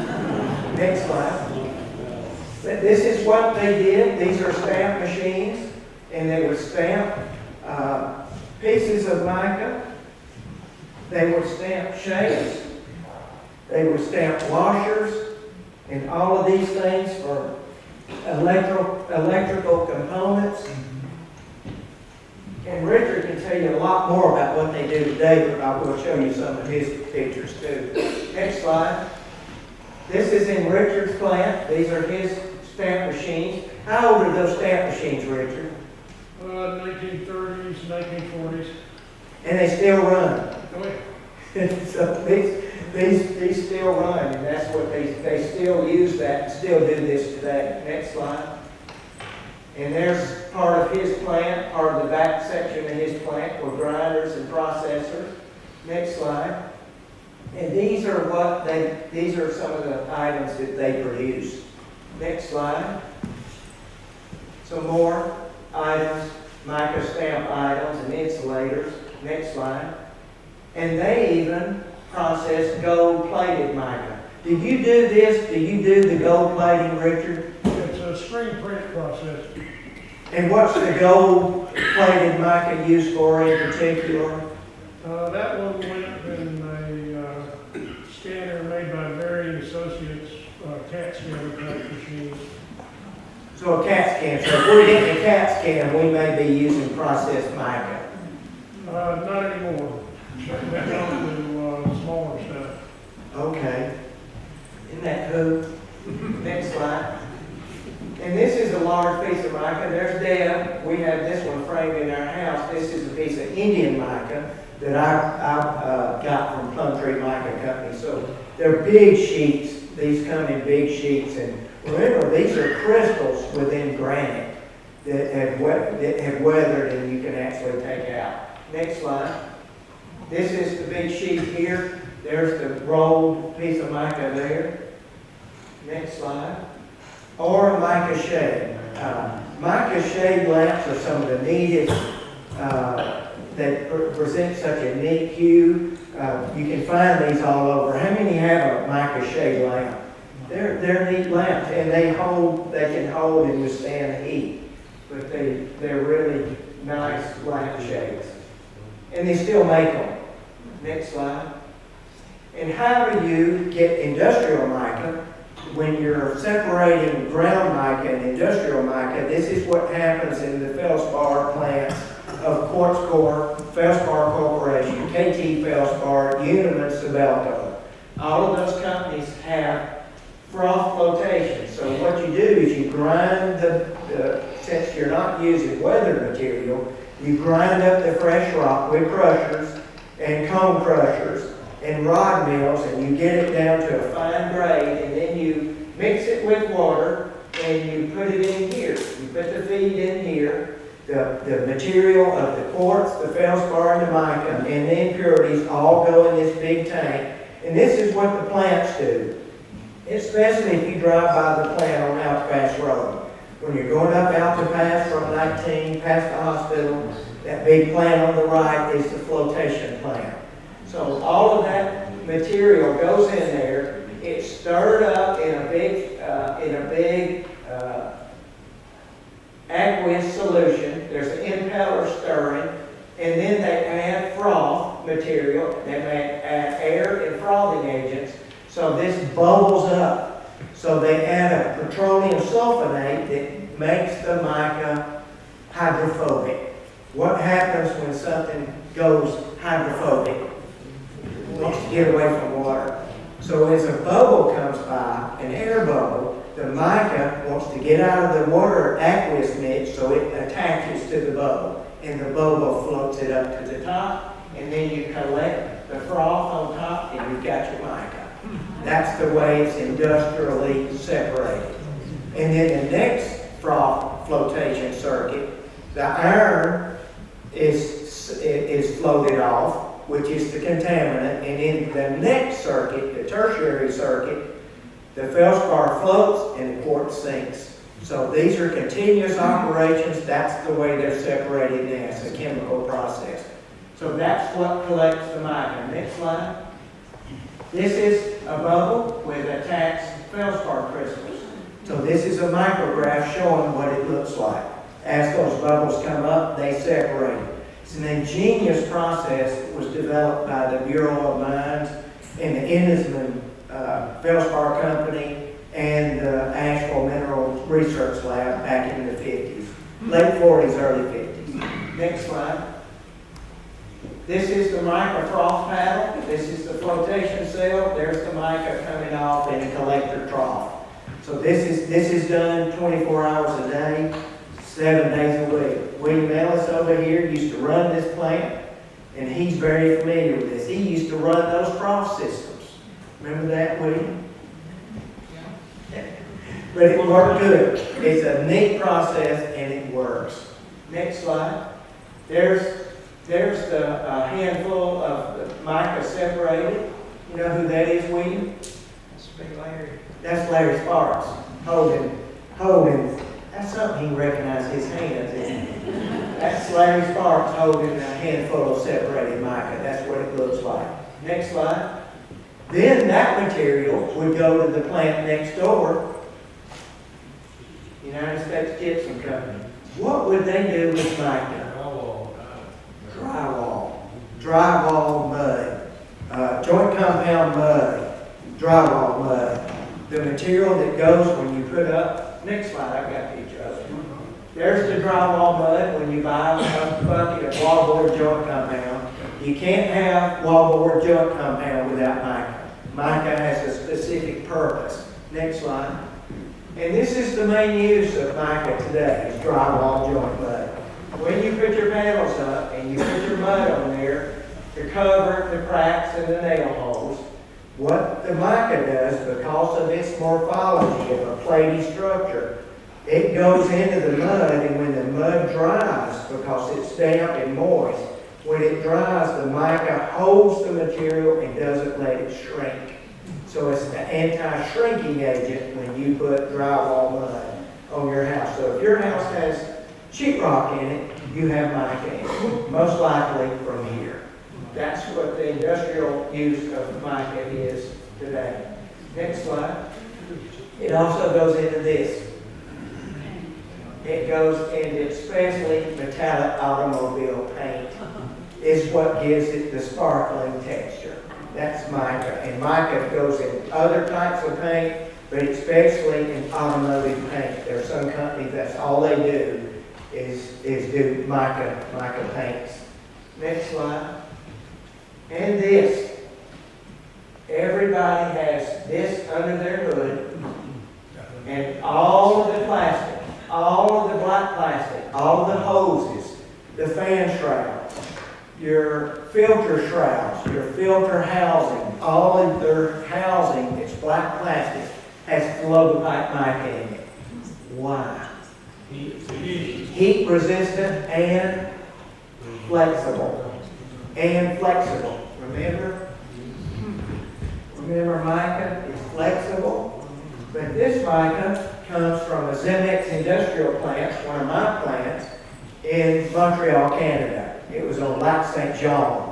Next slide. This is what they did. These are stamp machines, and they would stamp pieces of mica. They would stamp shapes. They would stamp washers, and all of these things for electrical components. And Richard can tell you a lot more about what they do today, but I will show you some of his pictures too. Next slide. This is in Richard's plant. These are his stamp machines. How old are those stamp machines, Richard? 1930s, 1940s. And they still run. Oh, yeah. So these still run, and that's what they still use that, still do this today. Next slide. And there's part of his plant, part of the back section of his plant with grinders and processors. Next slide. And these are some of the items that they produce. Next slide. Some more items, mica stamp items and insulators. Next slide. And they even process gold-plated mica. Did you do this? Did you do the gold plating, Richard? It's a screen print process. And what's the gold-plated mica used for in particular? That one went in a scanner made by Varying Associates, CAT scanner type machines. So a CAT scan. So if we're getting a CAT scan, we may be using processed mica. Not anymore. Shut that down to smaller stuff. Okay. Isn't that cool? Next slide. And this is a large piece of mica. There's Deb. We have this one framed in our house. This is a piece of Indian mica that I got from Plum Tree Mica Company. So they're big sheets. These come in big sheets. And remember, these are crystals within granite that have weathered and you can actually take out. Next slide. This is the big sheet here. There's the rolled piece of mica there. Next slide. Or a mica shade. Mica shade lamps are some of the neatest, that present such a neat hue. You can find these all over. How many have a mica shade lamp? They're neat lamps, and they can hold and withstand the heat. But they're really nice lamp shades. And they still make them. Next slide. And how do you get industrial mica? When you're separating ground mica and industrial mica, this is what happens in the feldspar plants of Quartz Corp, Feldspar Corporation, KT Feldspar, Uniman, Sibelco. All of those companies have froth flotation. So what you do is you grind since you're not using weathered material, you grind up the fresh rock with crushers and cone crushers and rod mills, and you get it down to a fine grade, and then you mix it with water and you put it in here. You put the feed in here, the material of the quartz, the feldspar, and the mica, and the impurities all go in this big tank. And this is what the plants do, especially if you drive by the plant on Alta Pass Road. When you're going up Alta Pass from 19 past the hospital, That big plant on the right is the flotation plant. So all of that material goes in there. It's stirred up in a big aqueous solution. There's an impeller stirring, and then they add froth material. They may add air and frothing agents, so this bubbles up. So they add a petroleum sulfonate that makes the mica hydrophobic. What happens when something goes hydrophobic? It wants to get away from water. So as a bubble comes by, an air bubble, the mica wants to get out of the water aqueous mix, so it attaches to the bubble, and the bubble floats it up to the top, and then you collect the froth on top, and you've got your mica. That's the way it's industrially separated. And then the next froth flotation circuit, the iron is floated off, which is the contaminant, and in the next circuit, the tertiary circuit, the feldspar floats and the quartz sinks. So these are continuous operations. That's the way they're separated now. It's a chemical process. So that's what collects the mica. Next slide. This is a bubble with attached feldspar crystals. So this is a micrograph showing what it looks like. As those bubbles come up, they separate. It's an ingenious process that was developed by the Bureau of Mines and the Innisman Feldspar Company and the Asheville Mineral Research Lab back in the 50s, late 40s, early 50s. Next slide. This is the mica froth paddle. This is the flotation cell. There's the mica coming off in a collector trough. So this is done 24 hours a day, 7 days a week. William Ellis over here used to run this plant, and he's very familiar with this. He used to run those froth systems. Remember that, William? But it worked good. It's a neat process, and it works. Next slide. There's the handful of the mica separated. You know who that is, William? That's Big Larry. That's Larry Sparks holding. That's something he recognized his hands in. That's Larry Sparks holding a handful of separated mica. That's what it looks like. Next slide. Then that material would go to the plant next door, United States Gypsum Company. What would they do with mica? Drywall mud, joint compound mud, drywall mud. The material that goes when you put up, next slide, I've got each of them. There's the drywall mud when you buy a bucket of wallboard joint compound. You can't have wallboard joint compound without mica. Mica has a specific purpose. Next slide. And this is the main use of mica today, is drywall joint mud. When you put your panels up and you put your mud on there to cover the cracks and the nail holes, what the mica does, because of its morphology of a platy structure, it goes into the mud, and when the mud dries, because it's damp and moist, when it dries, the mica holds the material and doesn't let it shrink. So it's an anti-shrinking agent when you put drywall mud on your house. So if your house has sheetrock in it, you have mica in it, most likely from here. That's what the industrial use of mica is today. Next slide. It also goes into this. It goes into especially metallic automobile paint. Is what gives it the sparkling texture. That's mica. And mica goes in other types of paint, but especially in automotive paint. There are some companies that's all they do is do mica paints. Next slide. And this. Everybody has this under their hood, and all of the plastic, all of the black plastic, all of the hoses, the fan shrouds, your filter shrouds, your filter housing, all of their housing, it's black plastic, has flow pipe mica in it. Why? Heat resistant and flexible. Remember? Remember mica is flexible? But this mica comes from a Zemex industrial plant, one of my plants, in Montreal, Canada. It was on Lac Saint Jean.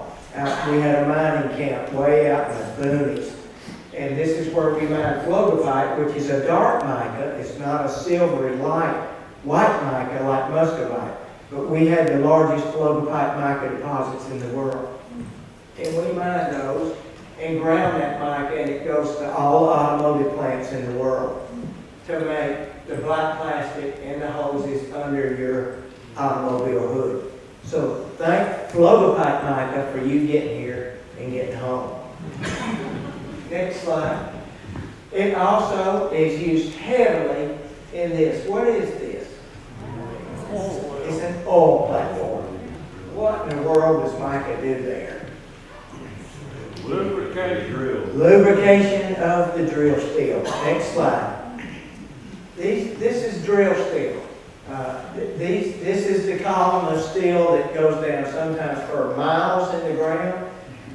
We had a mining camp way out in the boonies. And this is where we mined flotopite, which is a dark mica. It's not a silvery light white mica like muscovite. But we had the largest flotopite mica deposits in the world. And we mined those and ground that mica, and it goes to all automotive plants in the world to make the black plastic and the hoses under your automobile hood. So thank flotopite mica for you getting here and getting home. Next slide. It also is used heavily in this. What is this? It's an oil platform. What in the world does mica do there? Lubrication of the drill steel. Next slide. This is drill steel. This is the column of steel that goes down sometimes for miles in the ground.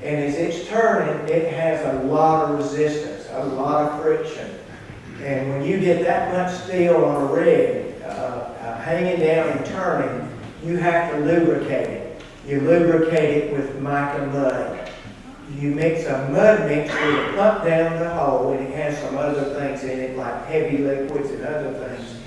And as it's turning, it has a lot of resistance, a lot of friction. And when you get that much steel on a rig, hanging down and turning, you have to lubricate it. You lubricate it with mica mud. You mix a mud mixture to pump down the hole, and it has some other things in it, like heavy liquids and other things,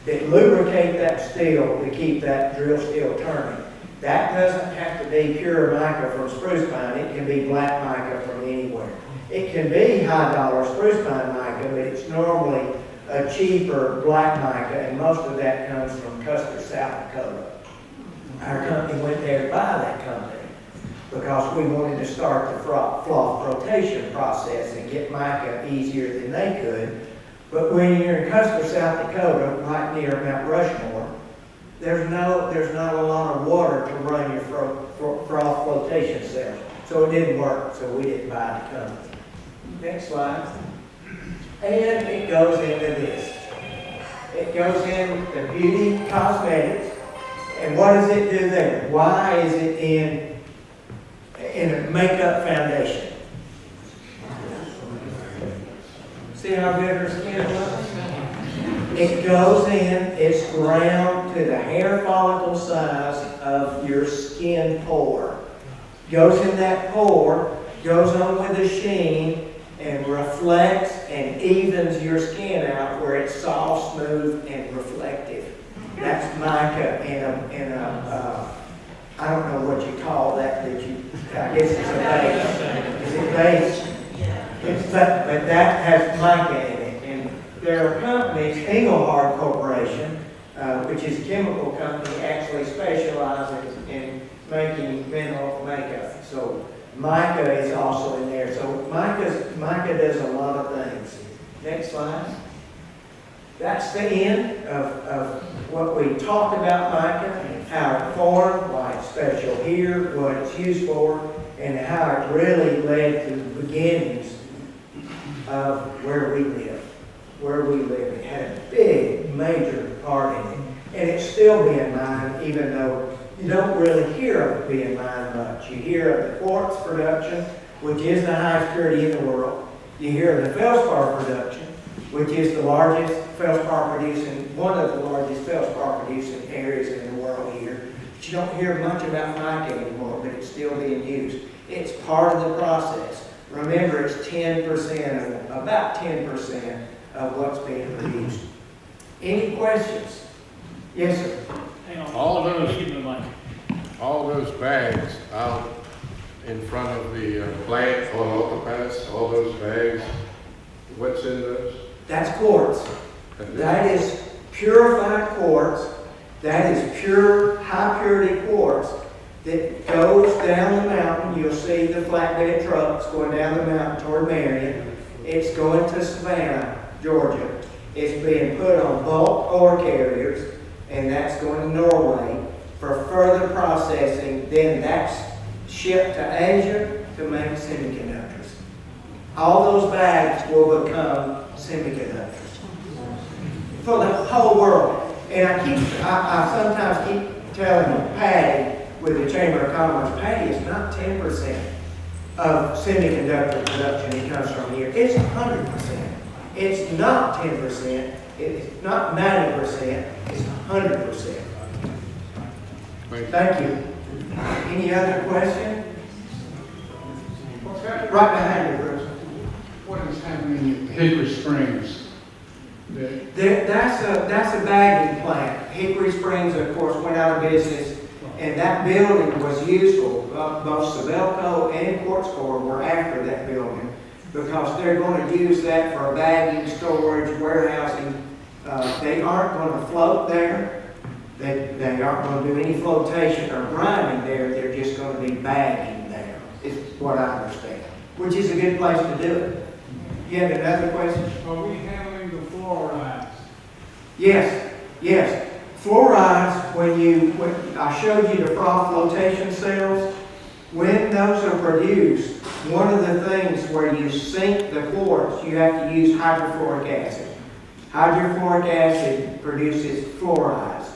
that lubricate that steel to keep that drill steel turning. That doesn't have to be pure mica from spruce pine. It can be black mica from anywhere. It can be high dollar spruce pine mica, but it's normally a cheaper black mica, and most of that comes from Custer, South Dakota. Our company went there to buy that company because we wanted to start the flotation process and get mica easier than they could. But when you're in Custer, South Dakota, right near Mount Rushmore, there's not a lot of water to run your froth flotation cells. So it didn't work, so we didn't buy the company. Next slide. And it goes into this. It goes into beauty cosmetics. And what does it do there? Why is it in a makeup foundation? See how good her skin looks? It goes in, it's ground to the hair follicle size of your skin pore. Goes in that pore, goes on with a sheen, and reflects and evens your skin out where it's soft, smooth, and reflective. That's mica in a I don't know what you call that I guess it's a base. Is it base? But that has mica in it. And there are companies, Engelhard Corporation, which is a chemical company, actually specializes in making mineral makeup. So mica is also in there. So mica does a lot of things. Next slide. That's the end of what we talked about mica, how it formed, why it's special here, what it's used for, and how it really led to the beginnings of where we live. It had a big, major part in it. And it's still being mined, even though you don't really hear of it being mined much. You hear of the quartz production, which is the highest purity in the world. You hear of the feldspar production, which is the largest feldspar producing, one of the largest feldspar producing areas in the world here. But you don't hear much about mica anymore, but it's still being used. It's part of the process. Remember, it's 10%, about 10% of what's being produced. Any questions? Yes, sir. Hang on. All those- Give me the mic. All those bags out in front of the plant on Overpass, all those bags, what's in those? That's quartz. That is purified quartz. That is pure, high purity quartz that goes down the mountain. You'll see the flatbed trucks going down the mountain toward Marion. It's going to Savannah, Georgia. It's being put on bulk ore carriers, and that's going to Norway for further processing. Then that's shipped to Asia to make semiconductors. All those bags will become semiconductors for the whole world. And I sometimes keep telling Patty with the Chamber of Commerce, Patty, it's not 10% of semiconductor production that comes from here. It's 100%. It's not 10%. It's not 90%. It's 100%. Thank you. Thank you. Any other question? Right behind you, Bruce. What is happening at Hickory Springs? That's a bagging plant. Hickory Springs, of course, went out of business, and that building was useful. Both Sabelco and Quartz Core were after that building because they're going to use that for bagging, storage, warehousing. They aren't going to float there. They aren't going to do any flotation or grinding there. They're just going to be bagging there, is what I understand, which is a good place to do it. You have another question? Are we handling the fluorides? Yes, yes. Fluorides, when I showed you the froth flotation cells, when those are produced, one of the things where you sink the quartz, you have to use hydrofluoric acid. Hydrofluoric acid produces fluorides.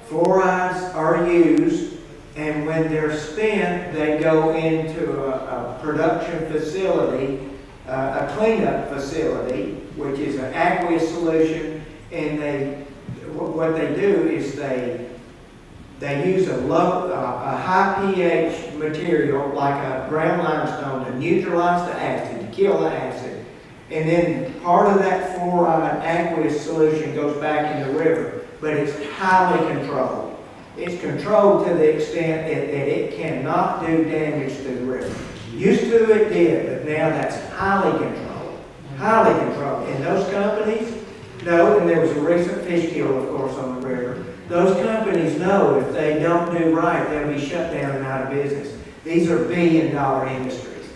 Fluorides are used, and when they're spent, they go into a production facility, a cleanup facility, which is an aqueous solution, and what they do is they use a high pH material like a brown limestone to neutralize the acid, to kill the acid, and then part of that fluoride aqueous solution goes back in the river, but it's highly controlled. It's controlled to the extent that it cannot do damage to the river. Used to it did, but now that's highly controlled. Highly controlled. And those companies know, and there was a recent fish kill, of course, on the river. Those companies know if they don't do right, they'll be shut down and out of business. These are billion-dollar industries.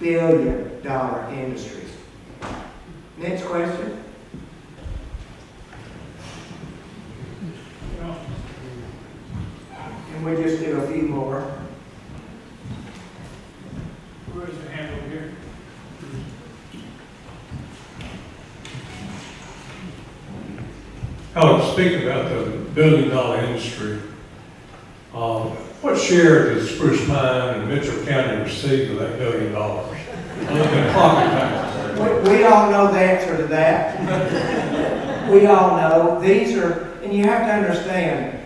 Billion-dollar industries. Next question. And we'll just do a few more. Where's the hand over here? Alex, speaking about the billion-dollar industry, what share does Spruce Pine and Mitchell County receive of that $1 billion? Other than property taxes. We all know the answer to that. We all know. These are, and you have to understand,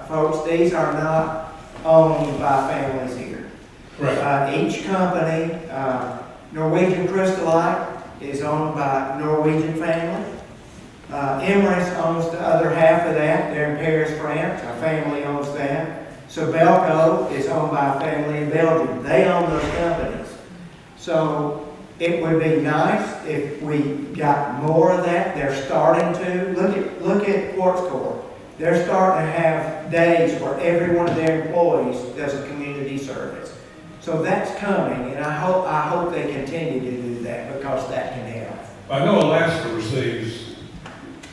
folks, these are not owned by families here. Right. Each company, Norwegian Crystallite is owned by a Norwegian family. Emirates owns the other half of that. They're in Paris, France. A family owns that. Sabelco is owned by a family in Belgium. They own those companies. So it would be nice if we got more of that. They're starting to. Look at Quartz Core. They're starting to have days where every one of their employees does a community service. So that's coming, and I hope they continue to do that because that can help. I know Alaska receives,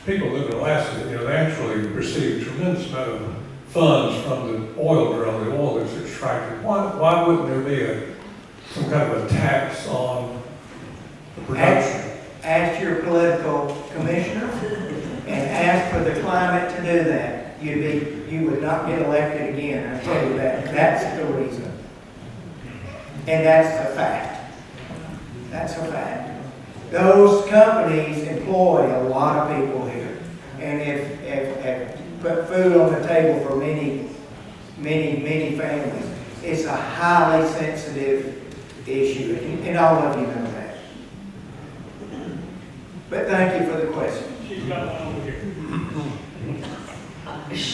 people live in Alaska, they actually receive a tremendous amount of funds from the oil drill, the oil that's extracted. Why wouldn't there be some kind of a tax on the production? Ask your political commissioner and ask for the climate to do that. You would not get elected again, I tell you that. That's the reason. And that's a fact. That's a fact. Those companies employ a lot of people here. And if put food on the table for many families, it's a highly sensitive issue. And all of you know that. But thank you for the question. She's got one over here.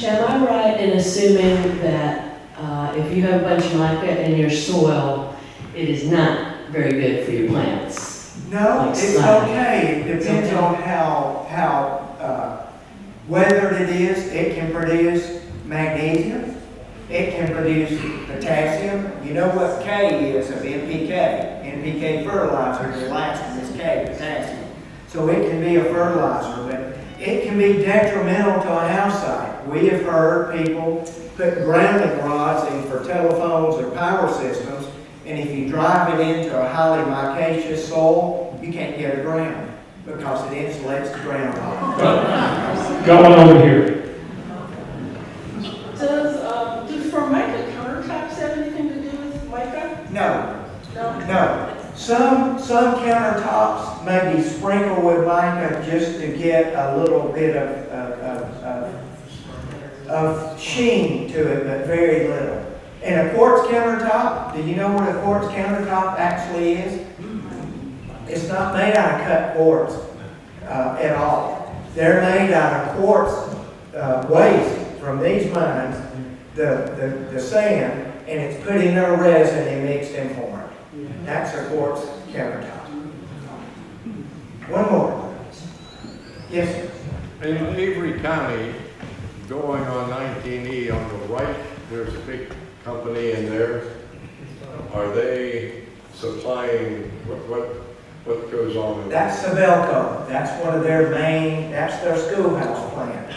Am I right in assuming that if you have a bunch of mica in your soil, it is not very good for your plants? No, Like it's slime. okay. It depends Okay. on how weathered it is. It can produce magnesium. It can produce potassium. You know what K is of NPK? NPK fertilizer is lasting is K, potassium. So it can be a fertilizer, but it can be detrimental to a house site. We have heard people put grounding rods in for telephones or power systems, and if you drive it into a highly micaceous soil, you can't get it ground because it insulates the ground off. Got one over here. Do Formica countertops have anything to do with mica? No, No. no. Some countertops maybe sprinkle with mica just to get a little bit of of sheen to it, but very little. And a quartz countertop, do you know what a quartz countertop actually is? It's not made out of cut quartz at all. They're made out of quartz waste from these mines, the sand, and it's put in their resin and mixed and formed. That's a quartz countertop. One more. Yes, sir. In Avery County, going on 19E on the right, there's a big company in there. Are they supplying, what goes on in That's Sabelco. That's one of their main, that's their schoolhouse plant.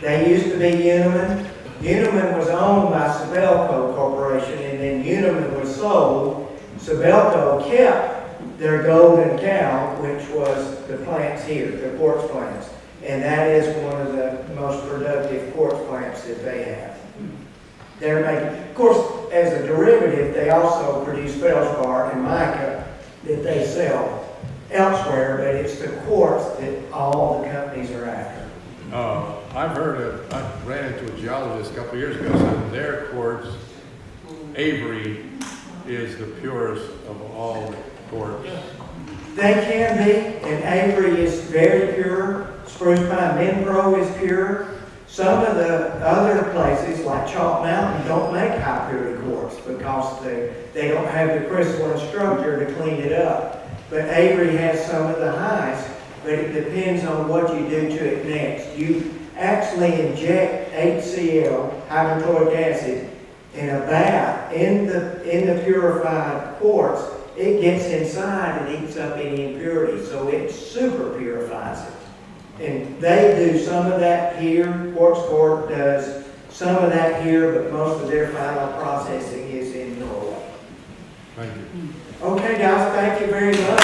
They used to be Uniman. Uniman was owned by Sabelco Corporation, and then Uniman was sold. Sabelco kept their Golden Cow, which was the plants here, the quartz plants. And that is one of the most productive quartz plants that they have. They're making, of course, as a derivative, they also produce feldspar and mica that they sell elsewhere, but it's the quartz that all the companies are after. I ran into a geologist a couple of years ago, said their quartz, Avery, is the purest of all the quartz. They can be, and Avery is very pure. Spruce Pine Minpro is pure. Some of the other places, like Chalk Mountain, don't make high purity quartz because they don't have the crystalline structure to clean it up. But Avery has some of the highest, but it depends on what you do to it next. You actually inject HCl, hydrochloric acid, in a bath in the purified quartz. It gets inside and eats up any impurities, so it super purifies it. And they do some of that here. Quartz Corp does some of that here, but most of their final processing is in Norway. Thank you. Okay, guys, thank you very much.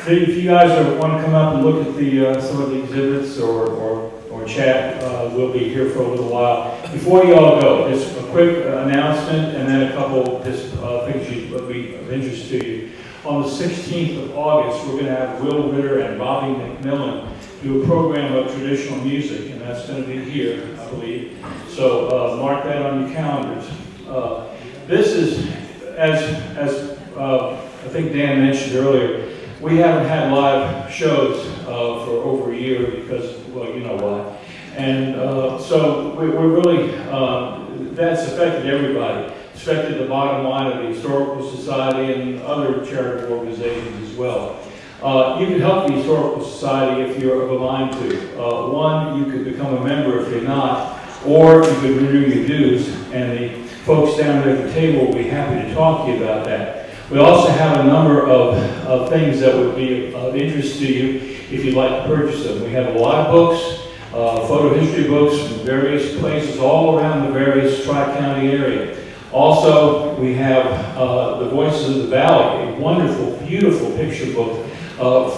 If you guys want to come up and look at the some of the exhibits or chat, we'll be here for a little while. Before you all go, just a quick announcement and then a couple just things that will be of interest to you. On the 16th of August, we're going to have Will Ritter and Bobby McMillan do a program of traditional music, and that's going to be here, I believe. So mark that on your calendars. This is, as I think Dan mentioned earlier, we haven't had live shows for over a year because, well, you know why. And so we're really, that's affected everybody. It's affected the bottom line of the Historical Society and other charitable organizations as well. You can help the Historical Society if you're of a mind to. One, you could become a member if you're not, or you could renew your dues, and the folks down there at the table will be happy to talk to you about that. We also have a number of things that would be of interest to you if you'd like to purchase them. We have a lot of books, photo history books from various places all around the various Tri-County area. Also, we have The Voices of the Valley, a wonderful, beautiful picture book of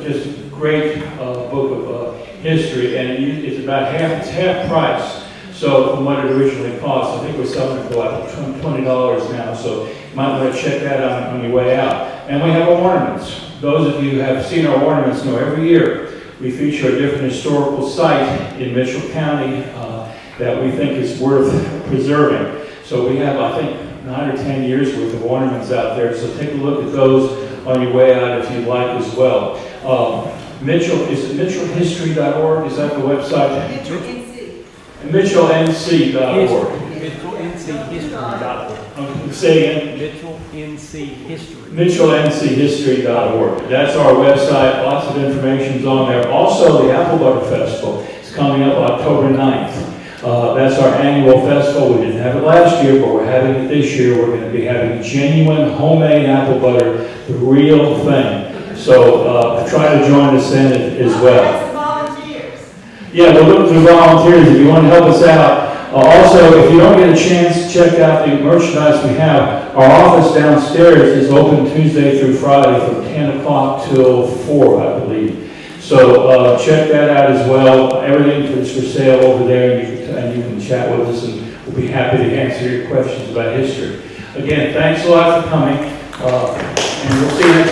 just a great book of history, and it's about half price. So from what it originally cost, I think we're selling it for like $20 now, so you might want to check that out on your way out. And we have ornaments. Those of you who have seen our ornaments know every year we feature a different historical site in Mitchell County that we think is worth preserving. So we have, I think, 9 or 10 years worth of ornaments out there, so take a look at those on your way out if you'd like as well. Is it mitchellhistory.org? Is that the website? MitchellNC.org. MitchellNChistory.org. Say again? MitchellNChistory. MitchellNChistory.org. That's our website. Lots of information's on there. Also, the Apple Butter Festival is coming up October 9th. That's our annual festival. We didn't have it last year, but we're having it this year. We're going to be having genuine homemade apple butter, the real thing. So try to join us in it as well. Yeah, we're looking for volunteers if you want to help us out. Also, if you don't get a chance to check out the merchandise we have, our office downstairs is open Tuesday through Friday from 10 o'clock till 4, I believe. So check that out as well. Everything is for sale over there, and you can chat with us, and we'll be happy to answer your questions about history. Again, thanks a lot for coming. And we'll see you next